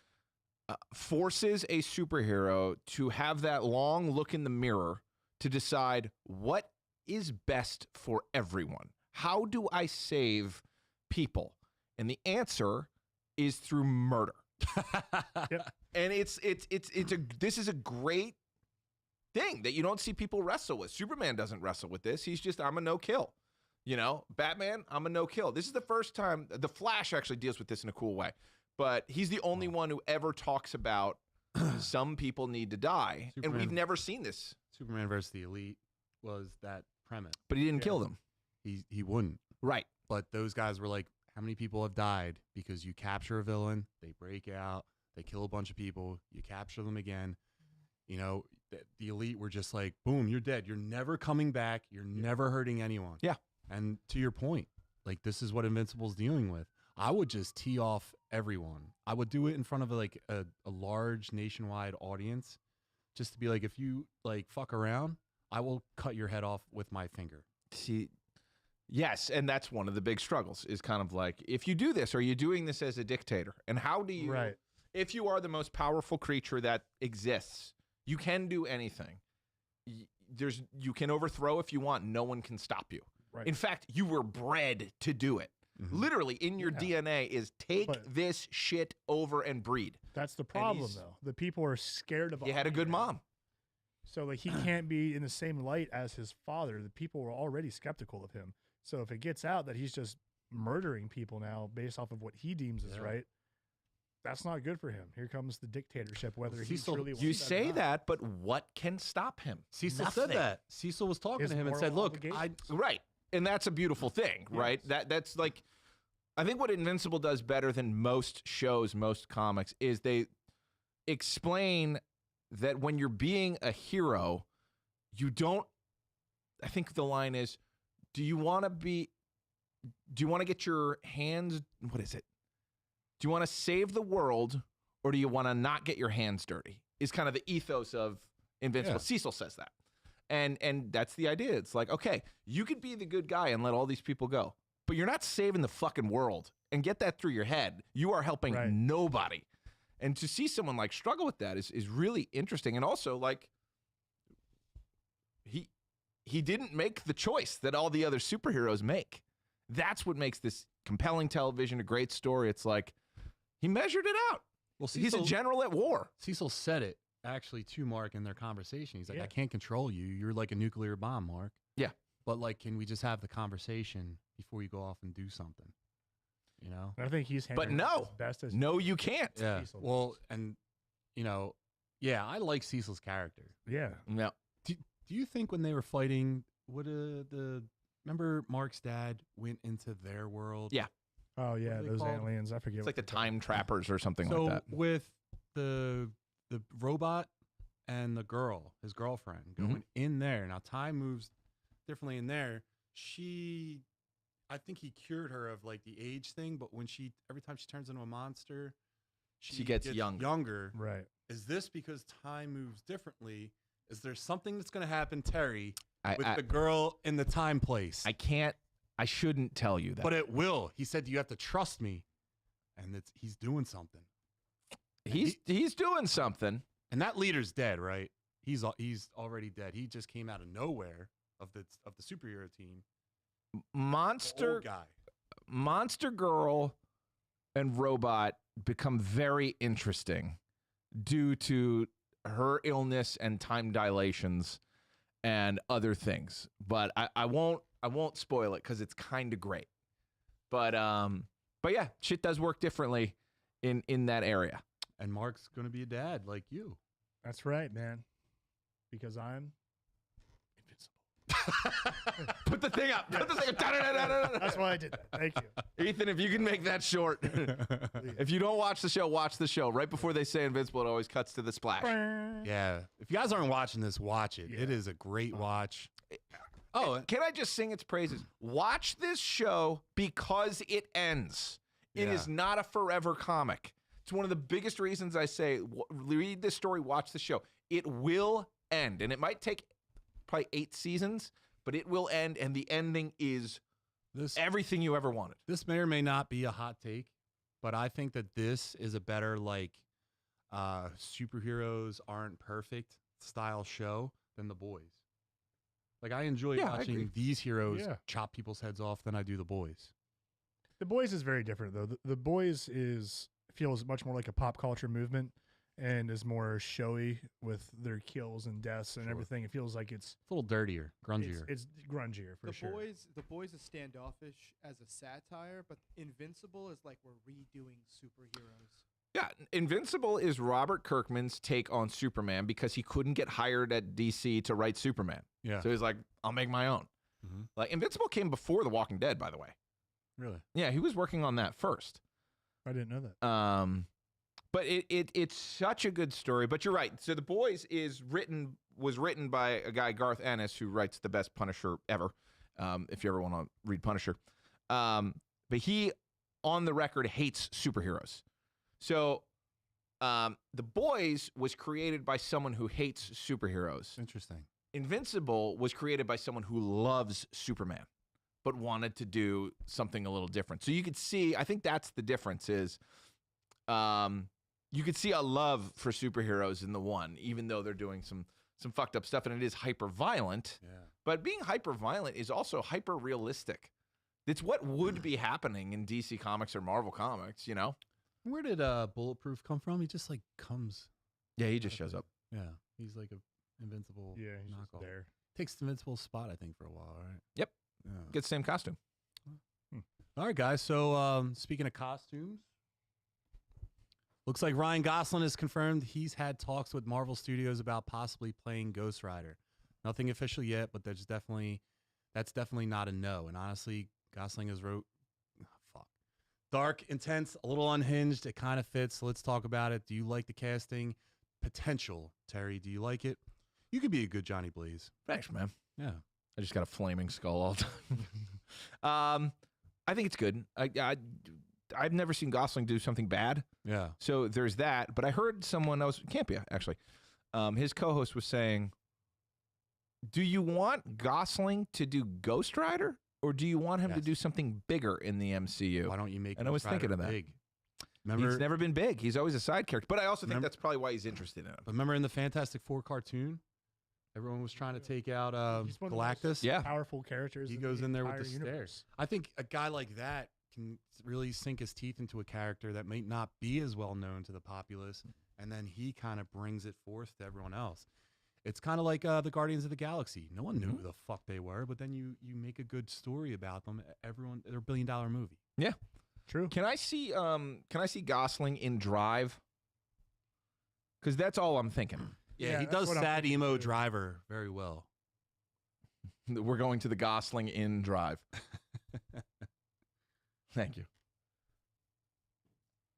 C: forces a superhero to have that long look in the mirror to decide what is best for everyone. How do I save people? And the answer is through murder.
D: Yep.
C: And this is a great thing that you don't see people wrestle with. Superman doesn't wrestle with this. He's just, I'm a no-kill. You know, Batman, I'm a no-kill. This is the first time the Flash actually deals with this in a cool way. But he's the only one who ever talks about some people need to die. And
B: Superman.
C: we've never seen this.
B: Superman versus the Elite was that premise.
C: But he didn't
D: Yeah.
C: kill them.
B: He wouldn't.
C: Right.
B: But those guys were like, how many people have died? Because you capture a villain, they break out, they kill a bunch of people, you capture them again. You know, the Elite were just like, boom, you're dead. You're never coming back. You're never hurting anyone.
C: Yeah.
B: And to your point, like this is what Invincible's dealing with. I would just tee off everyone. I would do it in front of a large nationwide audience just to be like, if you like fuck around, I will cut your head off with my finger.
C: See, yes, and that's one of the big struggles is kind of like, if you do this, are you doing this as a dictator? And how do you,
D: Right.
C: if you are the most powerful creature that exists, you can do anything. You can overthrow if you want. No one can stop you.
D: Right.
C: In fact, you were bred to do it.
B: Mhm.
C: Literally in your
D: Yeah.
C: DNA is take
D: But-
C: this shit over and breed.
D: That's the problem,
C: he's-
D: though. The people are scared of.
C: He had a good
D: Omni-Man.
C: mom.
D: So like he can't be in the same light as his father. The people were already skeptical of him. So if it gets out that he's just murdering people now based off of what he deems is
B: Yeah.
D: right, that's not good for him. Here comes the dictatorship. Whether he
B: Cecil,
D: truly
C: You
D: wants
C: say
D: or not.
C: that, but what can stop him?
B: Cecil
C: Nothing.
B: said that. Cecil was talking
D: His
B: to him and
D: moral
B: said, look,
D: obligations.
C: Right. And that's a beautiful thing, right? That's like, I think what Invincible does better than most shows, most comics, is they explain that when you're being a hero, you don't, I think the line is, do you want to get your hands, what is it? Do you want to save the world or do you want to not get your hands dirty? Is kind of the ethos of Invincible.
B: Yeah.
C: Cecil says that. And that's the idea. It's like, okay, you could be the good guy and let all these people go, but you're not saving the fucking world. And get that through your head. You are helping nobody. And to see someone like struggle with that is really interesting. And also, like, he didn't make the choice that all the other superheroes make. That's what makes this compelling television, a great story. It's like he measured it out.
B: Well,
C: He's a general at war.
B: Cecil said it actually to Mark in their conversation. He's like,
D: Yeah.
B: I can't control you. You're like a nuclear bomb, Mark.
C: Yeah.
B: But like, can we just have the conversation before you go off and do something? You know?
D: And I think he's
C: But
D: handling it
C: no.
D: as best as
C: No, you can't.
B: Yeah.
D: Cecil
B: Well, and you know, yeah, I like Cecil's character.
D: yeah.
C: No.
B: Do you think when they were fighting, remember Mark's dad went into their world?
C: Yeah.
D: Oh yeah,
B: are they
D: those
B: called?
D: aliens. I forget.
C: It's
D: what
C: like the
D: they're called.
C: time trappers or something
B: So
C: like that.
B: with the robot and the girl, his girlfriend, going in there. Now time moves differently in there. I think he cured her of like the age thing, but when every time she turns into a monster,
C: She gets
B: younger.
D: Right.
B: Is this because time moves differently? Is there something that's going to happen, Terry, with the girl in the time place?
C: I shouldn't tell you that.
B: But it will. He said you have to trust me, and he's doing something.
C: he's doing something.
B: And that leader's dead, right? He's already dead. He just came out of nowhere of the superhero team.
C: Monster
B: Old guy.
C: Monster Girl and Robot become very interesting due to her illness and time dilations and other things. But I won't spoil it because it's kind of great. But yeah, shit does work differently in that area.
B: And Mark's going to be a dad like you.
D: That's right, man. Because I'm
C: Put the thing up. Put the thing up. Da-da-da-da-da-da.
D: That's why I did that. Thank you.
C: Ethan, if you can make that short. If you don't watch the show, watch the show. Right before they say Invincible, it always cuts to the splash.
B: Yeah. If you guys aren't watching this, watch it.
D: Yeah.
B: It is a great watch. Oh,
C: Can I just sing its praises? Watch this show because it ends. It
B: Yeah.
C: is not a forever comic. It's one of the biggest reasons I say read this story, watch the show. It will end, and it might take probably 8 seasons, but it will end, and the ending is everything you ever wanted.
B: this may or may not be a hot take, but I think that this is a better like superheroes aren't perfect style show than The Boys. Like I enjoy
C: Yeah, I agree.
B: watching these heroes
D: Yeah.
B: chop people's heads off than I do The Boys.
D: The Boys is very different though. The Boys feels much more like a pop culture movement and is more showy with their kills and deaths and
B: Sure.
D: everything. It feels like it's
B: It's a little dirtier, grungier.
D: It's grungier for
E: The
D: sure.
E: Boys is standoffish as a satire, but Invincible is like we're redoing superheroes.
C: Yeah, Invincible is Robert Kirkman's take on Superman because he couldn't get hired at DC to write Superman.
B: Yeah.
C: So he's like, I'll make my own.
B: Mhm.
C: Like Invincible came before The Walking Dead, by the way.
B: Really?
C: Yeah, he was working on that first.
D: I didn't know that.
C: But it's such a good story. But you're right. So The Boys was written by a guy, Garth Ennis, who writes the best Punisher ever. If you ever want to read Punisher, but he, on the record, hates superheroes. So The Boys was created by someone who hates superheroes.
B: Interesting.
C: Invincible was created by someone who loves Superman, but wanted to do something a little different. So you could see, I think that's the difference is, you could see a love for superheroes in the one, even though they're doing some fucked up stuff, and it is hyper violent.
B: Yeah.
C: But being hyper violent is also hyper realistic. It's what would be happening in DC Comics or Marvel Comics, you know?
B: Where did Bulletproof come from? He just like comes.
C: Yeah, he just shows up.
B: Yeah. He's like a Invincible
D: Yeah, he's just
B: knockoff.
D: there.
B: Takes the Invincible spot, I think, for a while, right?
C: Yep.
B: Yeah.
C: Get the same costume.
B: All right, guys. So speaking of costumes, looks like Ryan Gosling has confirmed he's had talks with Marvel Studios about possibly playing Ghost Rider. Nothing official yet, but there's definitely that's definitely not a no. And honestly, Gosling has wrote, dark, intense, a little unhinged. It kind of fits. So let's talk about it. Do you like the casting potential, Terry? Do you like it? You could be a good Johnny Blaze.
C: Thanks, man.
B: Yeah.
C: I just got a flaming skull all the time. I think it's good. I've never seen Gosling do something bad.
B: Yeah.
C: So there's that. But I heard someone else, Campia, actually, his co-host was saying, do you want Gosling to do Ghost Rider? Or do you want him to do something bigger in the MCU?
B: Why don't you make
C: And I was
B: Ghost Rider
C: thinking of that.
B: big? Remember,
C: He's never been big. He's always a side character. But I also think that's probably why he's interested in him.
B: but remember in the Fantastic Four cartoon, everyone was trying to take out
D: He's one of the most
B: Galactus.
C: Yeah.
D: Powerful characters.
B: He goes in there with the
D: entire universe.
B: stairs. I think a guy like that can really sink his teeth into a character that might not be as well known to the populace, and then he kind of brings it forth to everyone else. It's kind of like the Guardians of the Galaxy. No one knew who the fuck they were, but then you make a good story about them. Everyone, they're $1 billion movie.
C: Yeah.
D: True.
C: Can I see Gosling in Drive? Because that's all I'm thinking.
B: Yeah, he
D: that's
B: does
D: what I'm
B: sad
D: thinking
B: emo
D: too.
B: driver very well.
C: We're going to the Gosling in Drive. Thank you.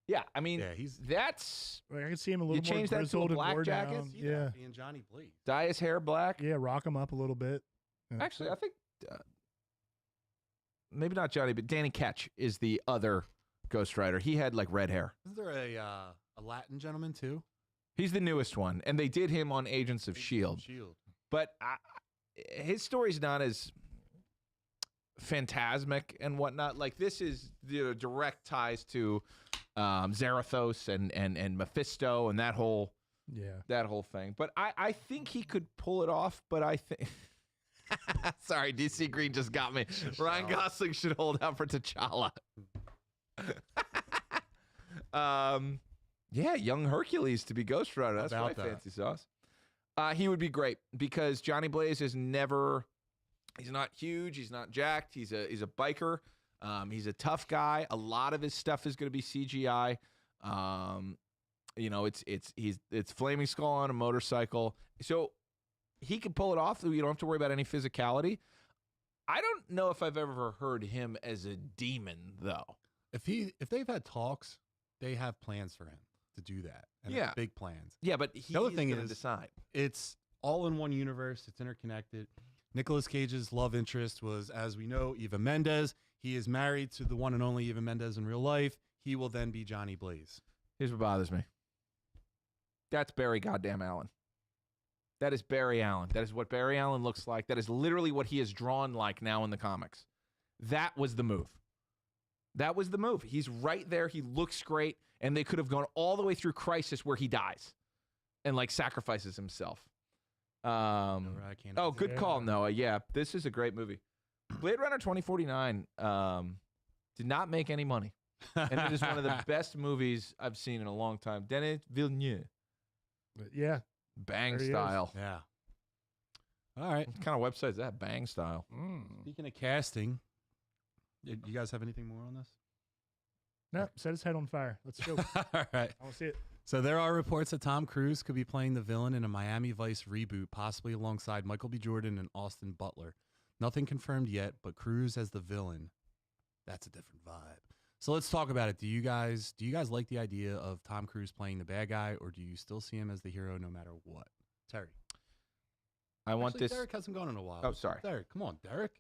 C: Yeah, I mean,
B: Yeah, he's
C: that's
D: Like, I can see him a little more
C: change that to a
D: grizzled and
C: black
D: wore
C: jacket?
D: down.
B: see
D: Yeah,
B: that being Johnny Blaze.
C: dye his hair black.
D: yeah, rock him up a little bit. Yeah.
C: Actually, I think maybe not Johnny, but Danny Ketch is the other Ghost Rider. He had like red hair.
B: Isn't there a Latin gentleman too?
C: He's the newest one, and they did him on Agents of Shield.
B: Shield.
C: But his story's not as phantasmic and whatnot. Like this is direct ties to Zarathos and Mephisto and that whole thing. But I think he could pull it off. But I think. Sorry, DC Green just got me. Ryan Gosling should hold out for T'Challa. Yeah, young Hercules to be Ghost Rider. That's
B: About
C: my
B: that.
C: fancy sauce. He would be great because Johnny Blaze is never. He's not huge. He's not jacked. He's a biker. He's a tough guy. A lot of his stuff is going to be CGI. It's Flaming Skull on a motorcycle. So he can pull it off. You don't have to worry about any physicality. I don't know if I've ever heard him as a demon though.
B: If they've had talks, they have plans for him to do that. And
C: Yeah.
B: it's big plans.
C: Yeah, but he's
B: The other thing
C: gonna
B: is-
C: decide.
B: It's all in one universe. It's interconnected. Nicolas Cage's love interest was, as we know, Eva Mendes. He is married to the one and only Eva Mendes in real life. He will then be Johnny Blaze.
C: Here's what bothers me. That's Barry goddamn Allen. That is Barry Allen. That is what Barry Allen looks like. That is literally what he is drawn like now in the comics. That was the move. That was the move. He's right there. He looks great. And they could have gone all the way through Crisis where he dies and like sacrifices himself.
B: I can't.
C: Oh, good call, Noah. Yeah, this is a great movie. Blade Runner 2049 did not make any money. And it is one of the best movies I've seen in a long time. Denis Villeneuve.
D: But yeah,
C: Bang
D: There he is.
C: style.
B: Yeah. All right.
C: What kind of website is that? Bang style.
B: Speaking of casting, you guys have anything more on this?
D: no, set his head on fire. Let's go.
B: All right.
D: I want to see it.
B: So there are reports that Tom Cruise could be playing the villain in a Miami Vice reboot, possibly alongside Michael B. Jordan and Austin Butler. Nothing confirmed yet, but Cruise as the villain, that's a different vibe. So let's talk about it. Do you guys like the idea of Tom Cruise playing the bad guy, or do you still see him as the hero no matter what? Terry.
C: I want
B: Actually,
C: this.
B: Derek hasn't gone in a while.
C: Oh, sorry.
B: Derek, come on, Derek.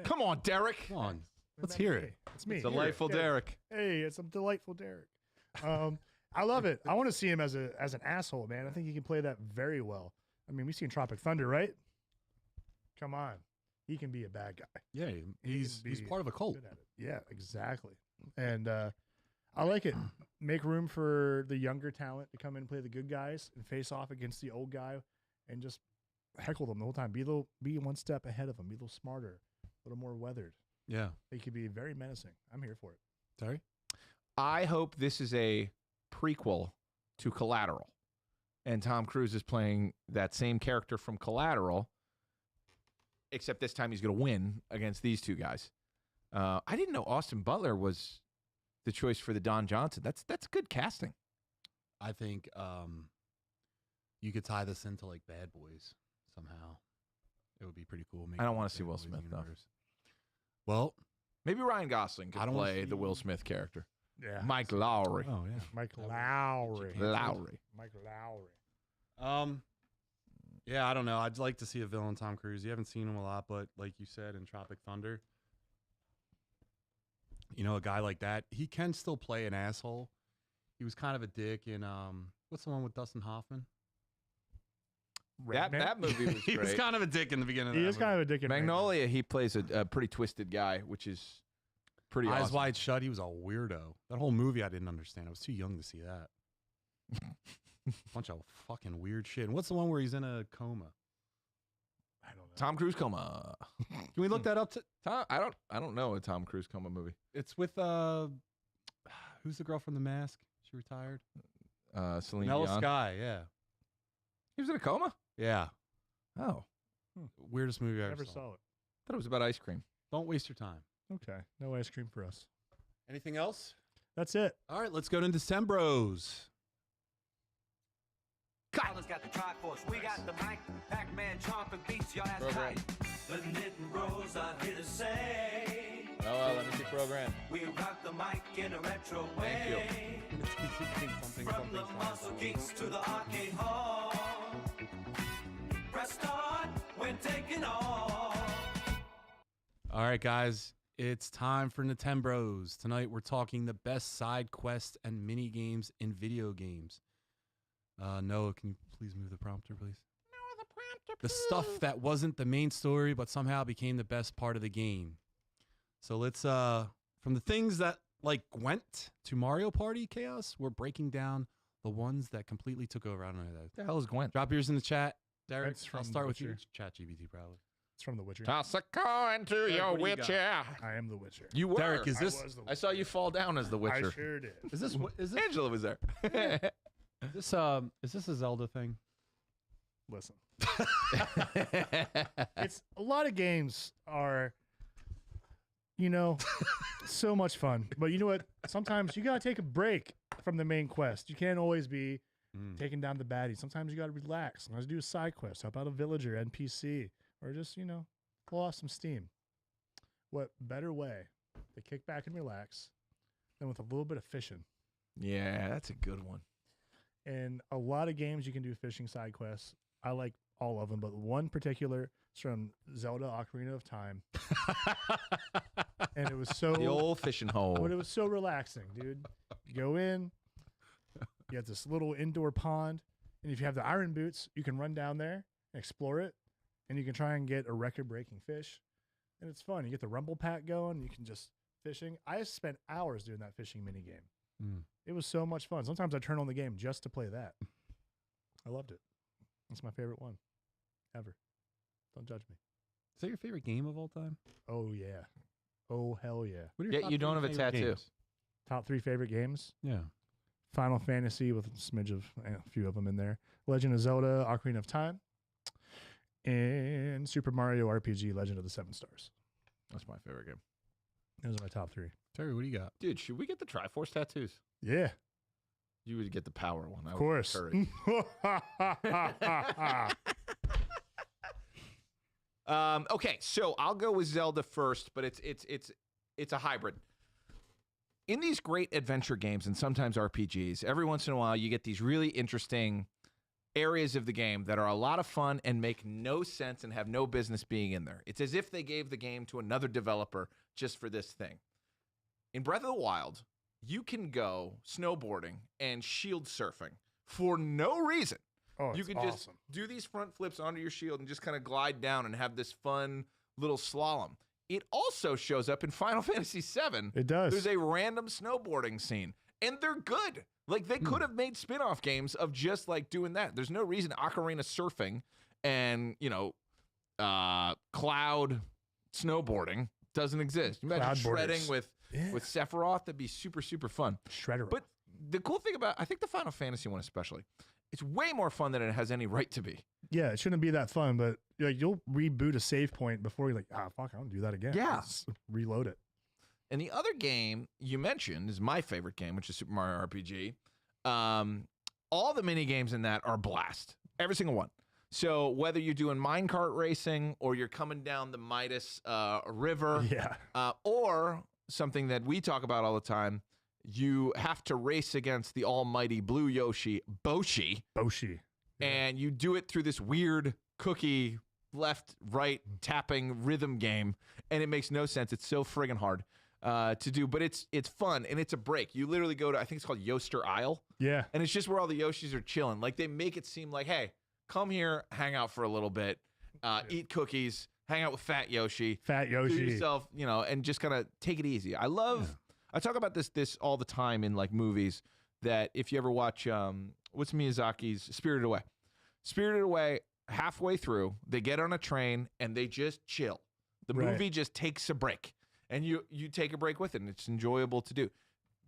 C: Come on, Derek.
B: Come on. Let's hear it.
D: It's me.
C: Delightful
D: Here.
C: Derek.
D: Hey, it's a delightful Derek. I love it. I want to see him as an asshole, man. I think he can play that very well. I mean, we've seen Tropic Thunder, right? Come on, he can be a bad guy.
B: Yeah, he's
D: be
B: part of a cult.
D: Good at it. Yeah, exactly. And I like it. Make room for the younger talent to come in and play the good guys and face off against the old guy, and just heckle them the whole time. Be one step ahead of them. Be a little smarter, a little more weathered.
B: Yeah.
D: They could be very menacing. I'm here for it.
B: Terry?
C: I hope this is a prequel to Collateral. And Tom Cruise is playing that same character from Collateral, except this time he's going to win against these two guys. I didn't know Austin Butler was the choice for the Don Johnson. That's good casting.
B: I think you could tie this into like Bad Boys somehow. It would be pretty cool.
C: I don't want to see Will Smith though.
B: Well,
C: maybe Ryan Gosling could play the Will Smith character.
D: Yeah.
C: Mike Lowry.
B: oh yeah.
D: Mike Lowry.
C: Lowry.
D: Mike Lowry.
B: Yeah, I don't know. I'd like to see a villain Tom Cruise. You haven't seen him a lot, but like you said in Tropic Thunder, you know, a guy like that, he can still play an asshole. He was kind of a dick in what's the one with Dustin Hoffman?
C: That movie was great.
B: He was kind of a dick in the beginning.
D: He is kind of a dick in
C: Magnolia. He plays a pretty twisted guy, which is pretty
B: Eyes
C: awesome.
B: Wide Shut. He was a weirdo. That whole movie I didn't understand. I was too young to see that. Bunch of fucking weird shit. And what's the one where he's in a coma?
D: I don't know.
C: Tom Cruise coma.
B: Can we look that up?
C: I don't know a Tom Cruise coma movie.
B: It's with who's the girl from The Mask? She retired.
C: Celine
B: Nella
C: Dion.
B: Sky. Yeah.
C: He was in a coma.
B: Yeah.
C: Oh,
B: Weirdest movie I
D: Never
B: ever saw.
D: saw it.
C: thought it was about ice cream.
B: Don't waste your time.
D: Okay. No ice cream for us.
B: Anything else?
D: That's it.
B: All right, let's go to Nintenbros.
F: Collins got the Triforce, we got the mic, Pac-Man chomping beats, y'all that's
C: Program.
F: tight. The Nintenbros are here to say,
C: Oh, let me see program.
F: we rock the mic in a retro
C: Thank you.
F: way. From the muscle geeks to the arcade hall. Press start, we're taking off.
B: All right, guys, it's time for Nintenbros. Tonight we're talking the best side quests and mini games in video games. Noah, can you please move the prompter, please?
C: Noah, the prompter.
B: The stuff that wasn't the main story, but somehow became the best part of the game. So let's, from the things that like Gwent to Mario Party Chaos, we're breaking down the ones that completely took over. I don't know that.
C: The hell is Gwent?
B: Drop yours in the chat. Derek,
D: That's from
B: I'll start with you.
D: Witcher.
B: Chat GBT, probably.
D: It's from The Witcher.
C: Toss a coin to your
B: what do you got?
C: Witcher.
D: I am The Witcher.
C: You were.
B: Derek, is this
D: I was the
C: I saw you fall down as the Witcher.
D: I sure did.
B: is this
C: Angela was there.
B: is this a Zelda thing?
D: Listen. It's a lot of games are, you know, so much fun. But you know what? Sometimes you gotta take a break from the main quest. You can't always be taking down the baddies. Sometimes you gotta relax. Sometimes do a side quest. Help out a villager, NPC, or just, you know, pull off some steam. What better way to kick back and relax than with a little bit of fishing?
C: Yeah, that's a good one.
D: And a lot of games you can do fishing side quests. I like all of them, but one particular is from Zelda Ocarina of Time. And it was so
C: The old fishing hole.
D: but it was so relaxing, dude. You go in, you have this little indoor pond, and if you have the iron boots, you can run down there and explore it, and you can try and get a record-breaking fish. And it's fun. You get the rumble pack going, you can just fishing. I spent hours doing that fishing mini game. It was so much fun. Sometimes I turn on the game just to play that. I loved it. That's my favorite one ever. Don't judge me.
B: Is that your favorite game of all time?
D: Oh, yeah. Oh, hell yeah.
B: What are
C: Yeah,
B: top
C: you don't
B: three
C: have a
B: favorite
C: tattoo.
B: games?
D: Top 3 favorite games?
B: Yeah.
D: Final Fantasy with a smidge of a few of them in there. Legend of Zelda, Ocarina of Time, and Super Mario RPG, Legend of the Seven Stars.
C: That's my favorite game.
D: Those are my top 3.
B: Terry, what do you got?
C: Dude, should we get the Triforce tattoos?
D: Yeah,
C: You would get the power one. I
D: of
C: would
D: course.
C: encourage. Okay, so I'll go with Zelda first, but it's a hybrid. In these great adventure games and sometimes RPGs, every once in a while you get these really interesting areas of the game that are a lot of fun and make no sense and have no business being in there. It's as if they gave the game to another developer just for this thing. In Breath of the Wild, you can go snowboarding and shield surfing for no reason.
D: Oh,
C: You
D: it's
C: can
D: awesome.
C: just do these front flips onto your shield and just kind of glide down and have this fun little slalom. It also shows up in Final Fantasy VII.
D: It does.
C: There's a random snowboarding scene, and they're good. Like, they could have made spin-off games of just, like, doing that. There's no reason Ocarina surfing and, you know, cloud snowboarding doesn't exist. You imagine
D: Cloud
C: shredding
D: borders.
C: with Sephiroth. That'd be super, super fun.
D: Shredder.
C: But the cool thing about, I think the Final Fantasy one especially, it's way more fun than it has any right to be.
D: yeah, it shouldn't be that fun, but like you'll reboot a save point before you're like, fuck, I don't do that again.
C: Yeah.
D: Let's reload it.
C: And the other game you mentioned is my favorite game, which is Super Mario RPG. All the mini games in that are a blast. Every single one. So whether you're doing minecart racing or you're coming down the Midas River,
D: Yeah.
C: or something that we talk about all the time, you have to race against the almighty blue Yoshi, Boshi,
D: Boshi.
C: and you do it through this weird cookie left, right tapping rhythm game, and it makes no sense. It's so friggin' hard to do, but it's fun, and it's a break. You literally go to, I think it's called Yoster Isle,
D: Yeah.
C: and it's just where all the Yoshis are chilling. Like, they make it seem like, hey, come here, hang out for a little bit, eat cookies, hang out with Fat Yoshi.
D: Fat
C: Do
D: Yoshi.
C: yourself, and just kind of take it easy. I talk about this all the time in like movies, that if you ever watch what's Miyazaki's Spirited Away. Spirited Away, halfway through, they get on a train and they just chill. The
D: Right.
C: movie just takes a break, and you take a break with it, and it's enjoyable to do.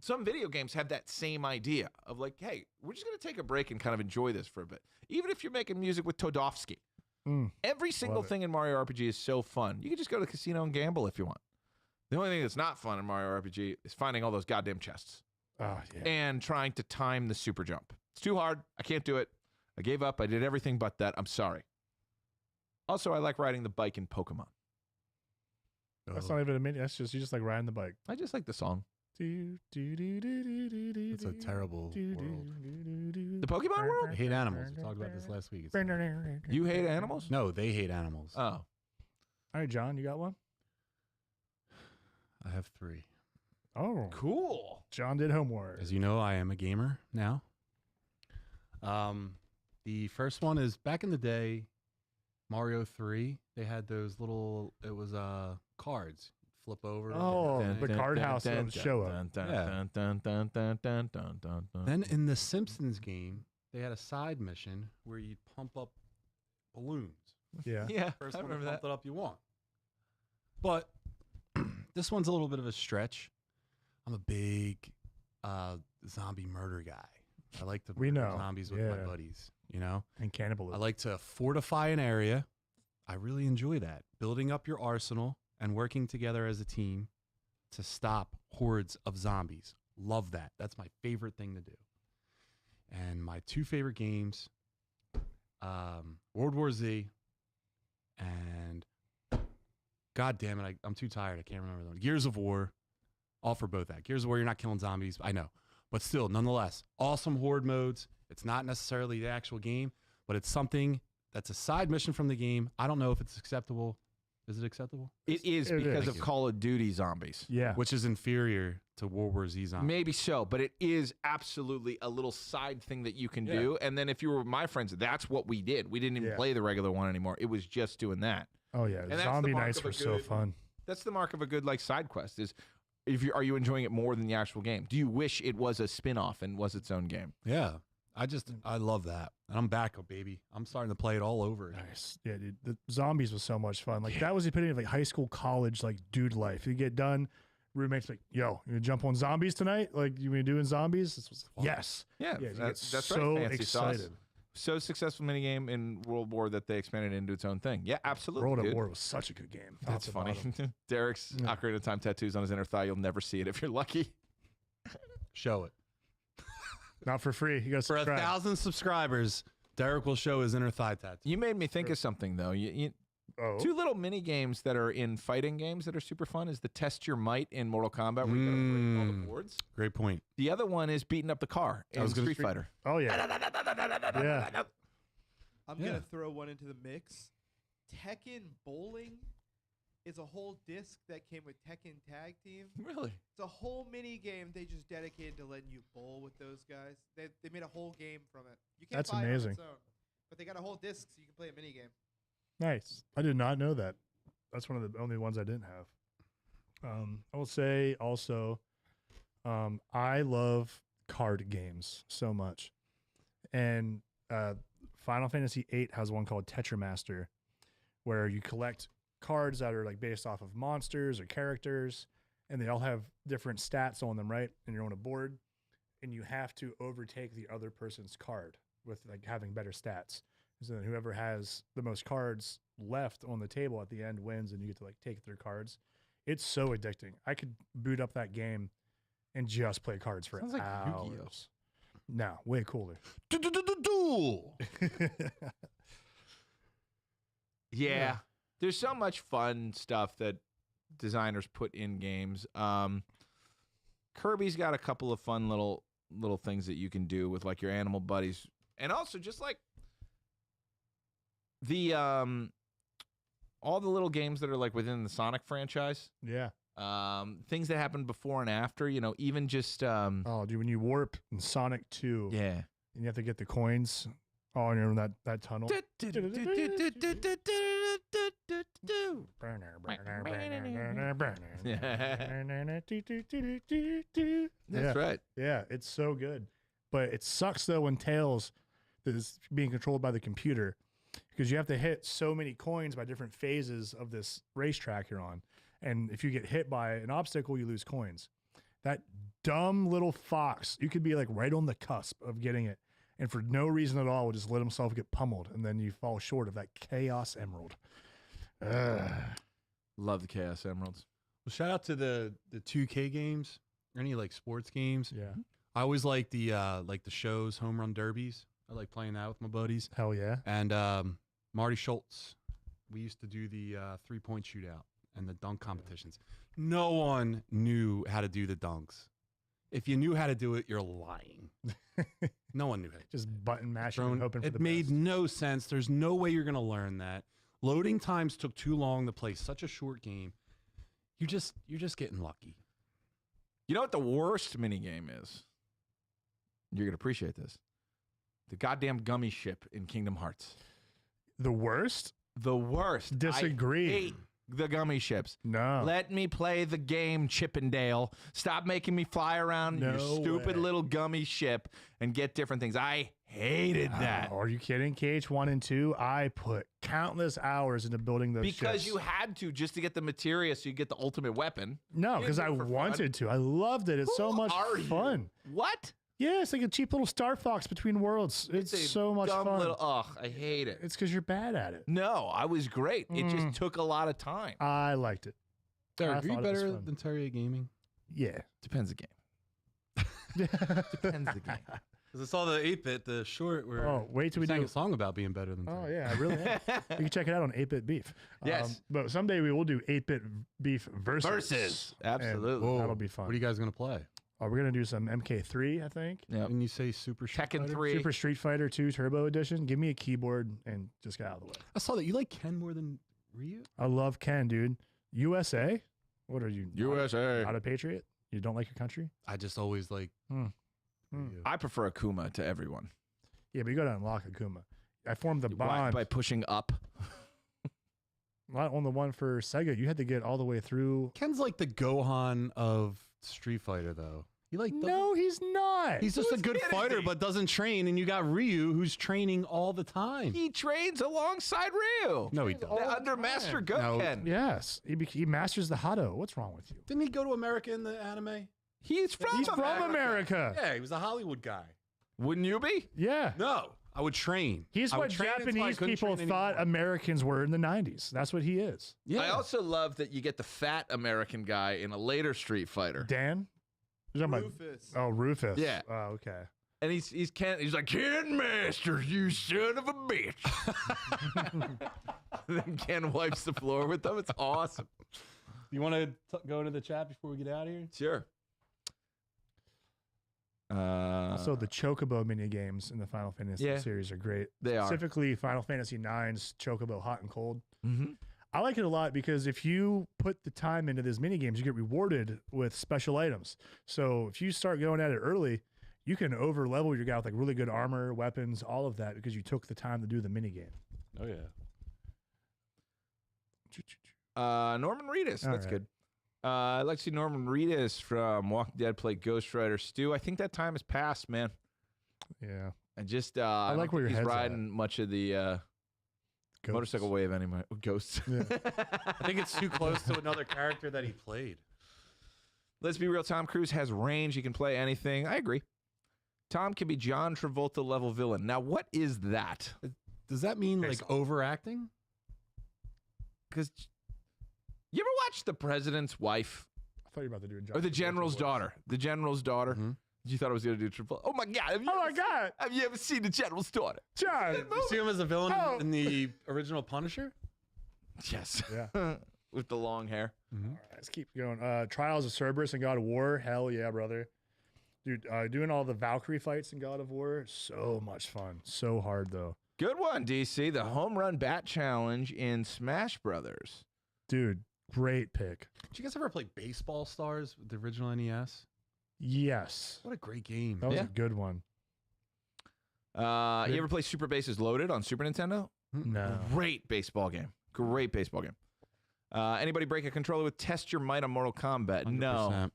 C: Some video games have that same idea of like, hey, we're just going to take a break and kind of enjoy this for a bit. Even if you're making music with Todofsky. Every single
D: Love it.
C: thing in Mario RPG is so fun. You can just go to the casino and gamble if you want. The only thing that's not fun in Mario RPG is finding all those goddamn chests
D: Oh, yeah.
C: and trying to time the super jump. It's too hard. I can't do it. I gave up. I did everything but that. I'm sorry. Also, I like riding the bike in Pokemon.
D: That's not even a mini. That's just, you just like riding the bike.
C: I just like the song.
B: It's a terrible world.
C: The Pokemon world?
B: I hate animals. We talked about this last week. It's-
C: You hate animals?
B: No, they hate animals.
C: Oh.
D: All right, John, you got one?
B: I have 3.
D: Oh,
C: Cool.
D: John did homework.
B: As you know, I am a gamer now. The first one is back in the day, Mario 3. They had those little, it was cards. Flip over.
D: Oh,
B: and
D: the card house that would show up.
B: Then in the Simpsons game, they had a side mission where you'd pump up balloons.
D: Yeah.
C: Yeah,
B: First
C: I
B: one to
C: remember
B: pump
C: that.
B: it up you want. But this one's a little bit of a stretch. I'm a big zombie murder guy. I like to
D: We
B: murder
D: know.
B: zombies with my
D: Yeah.
B: buddies, you know?
D: And cannibalism.
B: I like to fortify an area. I really enjoy that. Building up your arsenal and working together as a team to stop hordes of zombies. Love that. That's my favorite thing to do. And my 2 favorite games, World War Z and God damn it, I'm too tired. I can't remember them. Gears of War. All for both that. Gears of War, you're not killing zombies. I know. But still, nonetheless, awesome horde modes. It's not necessarily the actual game, but it's something that's a side mission from the game. I don't know if it's acceptable. Is it acceptable?
C: It is
D: It
C: because
D: is.
C: of Call of Duty zombies.
D: Yeah.
B: Which is inferior to World War Z zombies.
C: Maybe so, but it is absolutely a little side thing that you can do. And then if you were with my friends, that's what we did. We didn't even
D: Yeah.
C: play the regular one anymore. It was just doing that.
D: Oh, yeah.
C: that's the
D: Zombie
C: mark
D: nights
C: of a
D: were so
C: good-
D: fun.
C: That's the mark of a good like side quest. Is are you enjoying it more than the actual game? Do you wish it was a spin-off and was its own game?
B: Yeah. I love that. And I'm back, baby. I'm starting to play it all over.
D: Nice. Yeah, dude. The zombies was so much fun. Like, that was the epitome of like high school, college, like dude life. You get done, roommates like, yo, you gonna jump on zombies tonight? Like, you been doing zombies? This was yes.
C: Yeah,
D: Yeah, you
C: that's
D: get so
C: right. Fancy sauce.
D: excited.
C: So successful minigame in World War that they expanded into its own thing. Yeah, absolutely.
D: World
C: dude.
D: at War was such a good game. top
C: That's
D: to
C: funny.
D: bottom.
C: Derek's
D: Yeah.
C: Ocarina of Time tattoos on his inner thigh. You'll never see it if you're lucky.
B: Show it.
D: Not for free. You got to
B: For
D: subscribe.
B: 1,000 subscribers, Derek will show his inner thigh tattoo.
C: You made me think of something though.
D: Oh.
C: 2 little mini games that are in fighting games that are super fun is the Test Your Might in Mortal Kombat where you gotta break all the boards.
B: Great point.
C: The other one is beating up the car in
B: was gonna-
C: Street Fighter.
D: Oh, yeah. Yeah.
E: I'm
B: Yeah.
E: gonna throw one into the mix. Tekken Bowling is a whole disc that came with Tekken Tag Team.
C: Really?
E: It's a whole mini game they just dedicated to letting you bowl with those guys. They made a whole game from it. You can't
D: That's
E: buy
D: amazing.
E: it on its own, but they got a whole disc so you can play a mini game.
D: Nice. I did not know that. That's one of the only ones I didn't have. I will say also, I love card games so much. And Final Fantasy VIII has one called Tetramaster, where you collect cards that are like based off of monsters or characters, and they all have different stats on them, right? And you're on a board, and you have to overtake the other person's card with like having better stats. So then whoever has the most cards left on the table at the end wins, and you get to like take their cards. It's so addicting. I could boot up that game and just play cards for
C: Sounds like
D: hours.
C: Yu-Gi-Oh.
D: No, way cooler.
C: Duel. Yeah. There's so much fun stuff that designers put in games. Kirby's got a couple of fun little things that you can do with like your animal buddies, and also just like the all the little games that are like within the Sonic franchise.
D: Yeah.
C: Things that happen before and after. You know, even just
D: Oh, dude, when you warp in Sonic 2,
C: yeah.
D: and you have to get the coins. Oh, and you're in that tunnel.
C: That's right.
D: Yeah, it's so good. But it sucks though when Tails is being controlled by the computer because you have to hit so many coins by different phases of this racetrack you're on. And if you get hit by an obstacle, you lose coins. That dumb little fox, you could be like right on the cusp of getting it. And for no reason at all, will just let himself get pummeled. And then you fall short of that Chaos Emerald.
C: Love the Chaos Emeralds.
B: Well, shout out to the 2K games. Any like sports games.
D: Yeah.
B: I always like the shows, home run derbies. I like playing that with my buddies.
D: Hell yeah.
B: And Marty Schultz, we used to do the 3-point shootout and the dunk competitions. No one knew how to do the dunks. If you knew how to do it, you're lying. No one knew how to
D: Just button mashing and hoping for the
B: It made
D: best.
B: no sense. There's no way you're going to learn that. Loading times took too long to play such a short game. You're just getting lucky.
C: You know what the worst mini game is? You're gonna appreciate this. The goddamn gummy ship in Kingdom Hearts.
D: The worst?
C: The worst.
D: Disagree.
C: I hate the gummy ships.
D: No.
C: Let me play the game, Chippendale. Stop making me fly around your
D: No
C: stupid
D: way.
C: little gummy ship and get different things. I hated that.
D: Oh, are you kidding? KH1 and 2, I put countless hours into building those
C: Because
D: ships.
C: you had to just to get the materia so you get the ultimate weapon.
D: No,
C: You
D: because
C: did
D: I
C: it for fun.
D: wanted to. I loved it. It's so
C: Who
D: much
C: are you?
D: fun.
C: What?
D: Yeah, it's like a cheap little Star Fox between worlds. It's
C: a
D: so much
C: dumb
D: fun.
C: Little, ugh, I hate it.
D: It's because you're bad at it.
C: No, I was great. It just took a lot of time.
D: I liked it.
B: Derek,
D: I
B: are you
D: thought it was
B: better
D: fun.
B: than Terry Gaming?
D: Yeah.
C: Depends the game. Depends the game.
B: Because I saw the 8-bit, the short where
D: Oh, wait till we
B: sang
D: do.
B: a song about being better than
D: Oh
B: Terry.
D: yeah, I really am. You can check it out on 8-Bit Beef.
C: Yes.
D: But someday we will do 8-Bit Beef versus.
C: Versus.
D: And
C: Absolutely.
D: that'll be fun.
B: What are you guys going to play?
D: We're gonna do some MK3, I think.
C: Yep.
B: Didn't you say Super Street
C: Tekken
B: Fighter?
C: 3.
D: Super Street Fighter 2 Turbo Edition. Give me a keyboard and just get out of the way.
B: I saw that you like Ken more than Ryu?
D: I love Ken, dude. USA? What are you?
C: USA.
D: Not a patriot? You don't like your country?
B: I just always like Ryu.
C: I prefer Akuma to everyone.
D: Yeah, but you got to unlock Akuma. I formed the
C: Why?
D: bond.
C: By pushing up.
D: Not on the one for Sega. You had to get all the way through.
B: Ken's like the Gohan of Street Fighter, though. He like
D: No, he's not.
B: he's just a
C: Who's
B: good
C: kidding
B: fighter,
C: me?
B: but doesn't train. And you got Ryu, who's training all the time.
C: He trains alongside Ryu.
B: No, he doesn't.
D: all the
C: Under
D: time.
C: Master
B: No.
C: Goken.
D: Yes, he masters the Hado. What's wrong with you?
B: Didn't he go to America in the anime?
C: He's from
D: He's from America.
B: Yeah, he was a Hollywood guy.
C: Wouldn't you be?
D: Yeah.
B: No, I would train.
D: He's
B: I
D: what
B: would train until I
D: Japanese
B: couldn't
D: people
B: train
D: thought
B: anymore.
D: Americans were in the 90s. That's what he is.
B: Yeah.
C: I also love that you get the fat American guy in a later Street Fighter.
D: Dan? You're talking about-
E: Rufus.
D: Oh, Rufus.
C: Yeah.
D: Oh, okay.
C: And he's like, Ken Masters, you son of a bitch. And then Ken wipes the floor with them. It's awesome.
B: You want to go into the chat before we get out of here?
C: Sure.
D: Also, the Chocobo mini games in the Final Fantasy
C: Yeah.
D: series are great.
C: They are.
D: Specifically, Final Fantasy IX's Chocobo Hot and Cold.
C: Mm-hmm.
D: I like it a lot because if you put the time into these mini games, you get rewarded with special items. So if you start going at it early, you can over level your guy with like really good armor, weapons, all of that because you took the time to do the mini game.
B: Oh yeah.
C: Norman Reedus.
D: All
C: That's
D: right.
C: good. I'd like to see Norman Reedus from Walking Dead play Ghost Rider. Stu, I think that time has passed, man.
D: Yeah.
C: And just I
D: like
C: don't
D: where
C: think
D: your
C: he's
D: head's at.
C: riding much of the
D: Ghosts.
C: motorcycle wave anymore. Ghosts.
D: Yeah.
B: I think it's too close to another character that he played.
C: Let's be real. Tom Cruise has range. He can play anything. I agree. Tom can be John Travolta level villain. Now, what is that?
B: Does that mean like overacting?
C: Because you ever watch The President's Wife
D: I thought you were about to do a job.
C: or The General's Daughter? The General's Daughter.
B: Mhm.
C: You thought I was going to do Travolta? Oh my God! Have you
D: Oh my
C: ever seen-
D: God.
C: Have you ever seen The General's Daughter?
D: John.
B: You see him as a villain
D: Oh.
B: in the original Punisher?
C: Yes.
D: Yeah.
C: With the long hair.
D: All right, let's keep going. Trials of Cerberus and God of War. Hell yeah, brother. Dude, doing all the Valkyrie fights in God of War, so much fun. So hard, though.
C: Good one, DC. The home run bat challenge in Smash Brothers.
D: Dude, great pick.
B: Did you guys ever play Baseball Stars with the original NES?
D: Yes.
B: What a great game.
D: That was
C: Yeah.
D: a good one.
C: You ever play Super Bases Loaded on Super Nintendo?
D: No.
C: Great baseball game. Great baseball game. Anybody break a controller with Test Your Might on Mortal Kombat?
B: 100%.
C: No.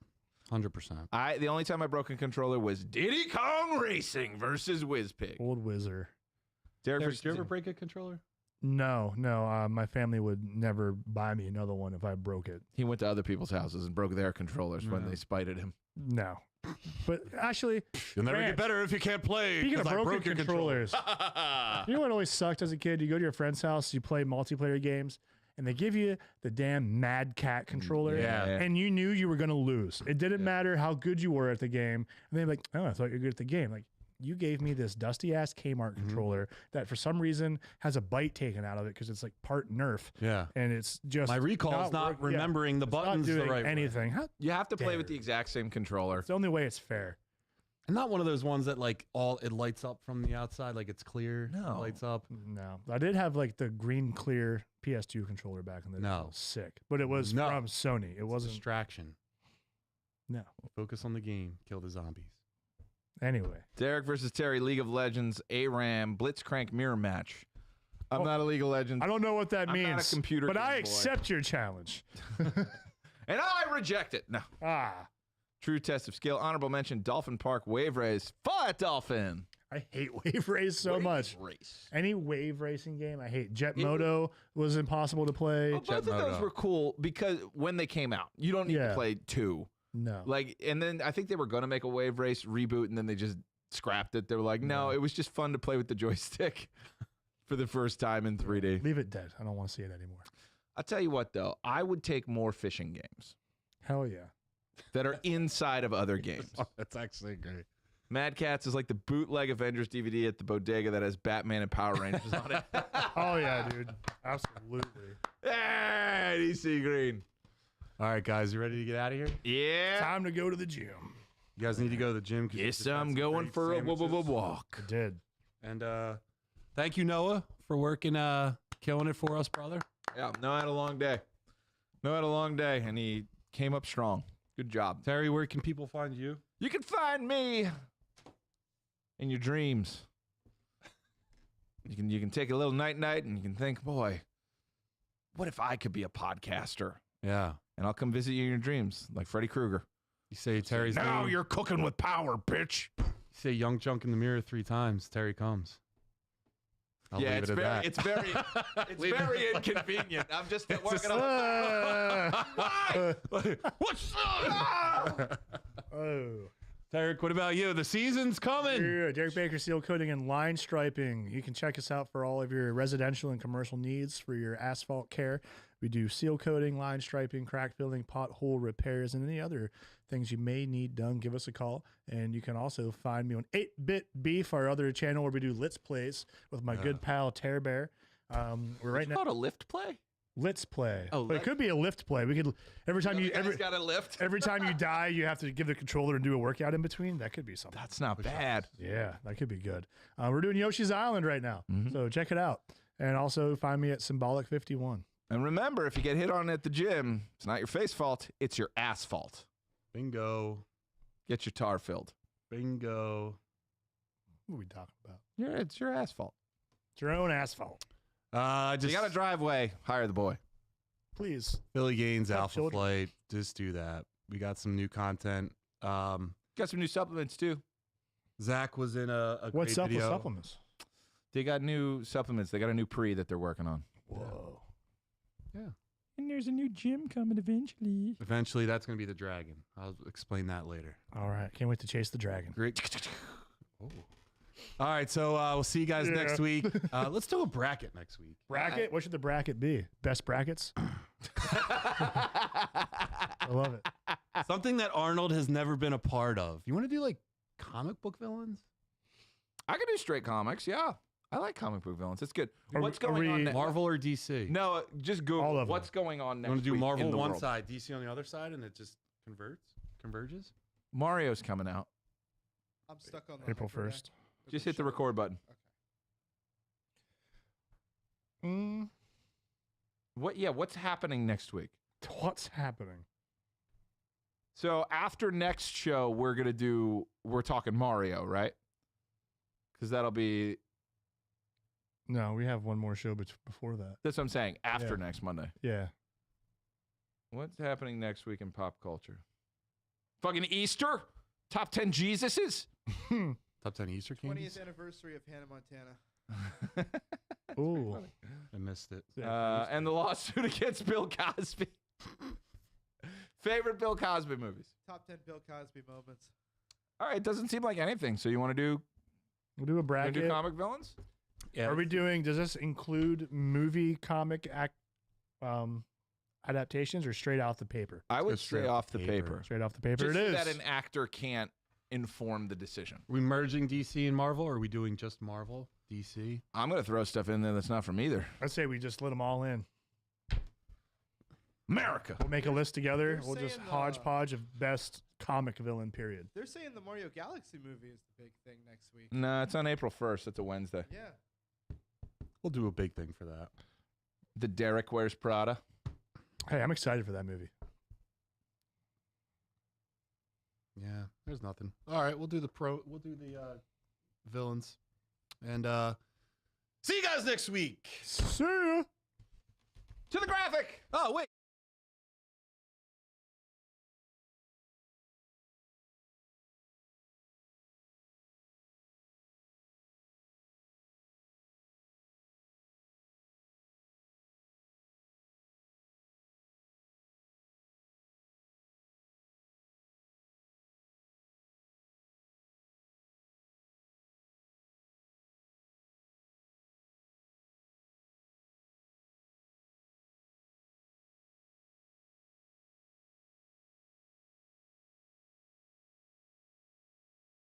B: 100%.
C: The only time I broke a controller was Diddy Kong Racing versus WizPig.
D: Old Wizard.
C: Derek,
B: Derek, did you ever break a controller?
D: No. My family would never buy me another one if I broke it.
C: He went to other people's houses and broke their controllers when they spited him.
D: No. But actually,
B: You'll never
D: Grant,
B: get better if you can't play.
D: speaking of
B: 'cause I
D: broken
B: broke your controller.
D: controllers, you know what always sucked as a kid? You go to your friend's house, you play multiplayer games, and they give you the damn Mad Cat controller,
B: Yeah.
D: and you knew you were going to lose. It didn't matter how good you were at the game. And they're like, oh, I thought you were good at the game. Like, you gave me this dusty-ass Kmart controller that for some reason has a bite taken out of it because it's like part Nerf.
B: Yeah.
D: And it's just
B: My recall is not
D: work- yeah,
B: remembering the
D: it's not
B: buttons the
D: doing
B: right way.
D: anything. How,
C: You have to play with
D: Dare.
C: the exact same controller.
D: it's the only way it's fair.
B: And not one of those ones that like it lights up from the outside, like it's clear.
C: No.
B: It lights up.
D: No, I did have like the green clear PS2 controller back in the day.
B: No.
D: It was sick, but it was
B: No.
D: from Sony. It
B: It's a
D: wasn't.
B: distraction.
D: No.
B: Focus on the game. Kill the zombies.
D: Anyway,
C: Derek versus Terry, League of Legends, ARAM, Blitzcrank mirror match. I'm not a League of Legends.
D: I don't know what that
C: I'm not a
D: means,
C: computer
D: but
C: game
D: I
C: boy.
D: accept your challenge.
C: And I reject it. No.
D: Ah,
C: True test of skill. Honorable mention, Dolphin Park Wave Race. Fight Dolphin.
D: I hate wave race so much.
C: Race.
D: Any wave racing game, I hate. Jet Moto was impossible to play.
C: Well, both of those
B: Moto.
C: were cool because when they came out, you don't need to
D: Yeah.
C: play two.
D: No,
C: Like, and then I think they were going to make a Wave Race reboot, and then they just scrapped it. They were like, no, it was just fun to play with the joystick for the first time in 3D.
D: leave it dead. I don't want to see it anymore.
C: I'll tell you what, though, I would take more fishing games
D: Hell yeah.
C: that are inside of other games.
B: That's actually great.
C: Mad Cats is like the bootleg Avengers DVD at the bodega that has Batman and Power Rangers on it.
D: Oh yeah, dude. Absolutely.
C: Hey, DC Green.
B: All right, guys, you ready to get out of here?
C: Yeah.
D: Time to go to the gym.
B: You guys need to go to the gym. 'cause we
C: Yes,
B: just had
C: I'm
B: some
C: going
B: great
C: for a
B: sandwiches.
C: walk.
D: I did.
B: And thank you, Noah, for working, killing it for us, brother.
C: Yeah, Noah had a long day. Noah had a long day, and he came up strong. Good job.
B: Terry, where can people find you?
C: You can find me in your dreams. You can take a little night and you can think, boy, what if I could be a podcaster?
B: Yeah.
C: And I'll come visit you in your dreams, like Freddy Krueger.
B: You say Terry's
C: Now
B: name.
C: you're cooking with power, bitch.
B: You say young junk in the mirror 3 times. Terry comes. I'll
C: Yeah,
B: leave
C: it's
B: it at
C: very,
B: that.
C: it's very, it's very inconvenient. I'm just working on.
D: Ah.
C: Why? What's up?
D: Oh.
B: Derek, what about you? The season's coming.
D: Yeah, Derek Baker Seal Coating and Line Striping. You can check us out for all of your residential and commercial needs for your asphalt care. We do seal coating, line striping, crack filling, pothole repairs, and any other things you may need done. Give us a call. And you can also find me on 8-Bit Beef, our other channel where we do Let's Plays with my good pal Tear Bear. We're right now.
C: Called a lift play.
D: Let's Play.
C: Oh,
D: but it could be a lift play. We could every time you
C: got a lift.
D: every time you die, you have to give the controller and do a workout in between. That could be something.
C: That's not bad.
D: Yeah, that could be good. We're doing Yoshi's Island right now, so check it out. And also find me at Symbolic 51.
C: And remember, if you get hit on at the gym, it's not your face fault. It's your asphalt.
B: Bingo.
C: Get your tar filled.
B: Bingo.
D: What are we talking about?
C: It's your asphalt.
D: It's your own asphalt.
C: You
B: Just
C: got a driveway. Hire the boy.
D: Please.
B: Billy Gaines,
D: Up,
B: Alpha
D: children.
B: Flight. Just do that. We got some new content.
C: Got some new supplements too.
B: Zach was in a
D: What's
B: great
D: up
B: video.
D: with supplements?
C: They got new supplements. They got a new pre that they're working on.
D: Whoa.
C: And there's a new gym coming eventually.
B: Eventually, that's going to be the dragon. I'll explain that later.
D: All right. Can't wait to chase the dragon.
B: Great. Oh. All right, so we'll see you guys
D: Yeah.
B: next week. Let's do a bracket next week.
D: Bracket? What should the bracket be? Best brackets? I love it.
B: Something that Arnold has never been a part of. You want to do like comic book villains?
C: I can do straight comics. Yeah, I like comic book villains. It's good.
D: Are
C: What's
D: we- are
C: going on
D: we-
C: next?
B: Marvel or DC?
C: No, just Google
D: All of
C: what's going on
B: You
C: next
B: want to do
C: week
B: Marvel
C: in the
B: one
C: world.
B: side, DC on the other side, and it just converges?
C: Mario's coming out.
E: I'm stuck on the
D: April
E: hyperdeck.
D: 1st.
C: Just hit the record button.
D: Mm,
C: What's happening next week?
D: what's happening?
C: So after next show, we're talking Mario, right? Because that'll be,
D: No, we have one more show before that.
C: that's what I'm saying, after
D: Yeah.
C: next Monday.
D: Yeah.
C: What's happening next week in pop culture? Fucking Easter? Top 10 Jesuses?
B: Top 10 Easter candies?
E: 20th anniversary of Hannah Montana.
D: Ooh.
B: I missed it.
C: And the lawsuit against Bill Cosby. Favorite Bill Cosby movies?
E: Top 10 Bill Cosby moments.
C: All right, it doesn't seem like anything. So you want to
D: We'll do a
C: do
D: bracket.
C: comic villains?
B: Yeah.
D: Are we doing? Does this include movie comic adaptations or straight off the paper?
C: I would
B: go straight
C: say
B: off
C: off the
B: the
C: paper.
B: paper.
D: Straight off the paper.
C: Just
D: it
C: so
D: is.
C: that an actor can't inform the decision.
B: Are we merging DC and Marvel, or are we doing just Marvel, DC?
C: I'm going to throw stuff in there that's not from either.
D: I'd say we just let them all in.
C: America.
D: We'll make a list together.
E: They're
D: We'll just
E: saying,
D: hodgepodge of best comic villain. Period.
E: They're saying the Mario Galaxy movie is the big thing next week.
C: No, it's on April 1st. It's a Wednesday.
E: Yeah.
B: We'll do a big thing for that.
C: The Derek Wears Prada.
D: Hey, I'm excited for that movie.
B: Yeah, there's nothing. All right, we'll do the villains. And see you guys next week.
D: See ya.
C: To the graphic.
B: Oh, wait.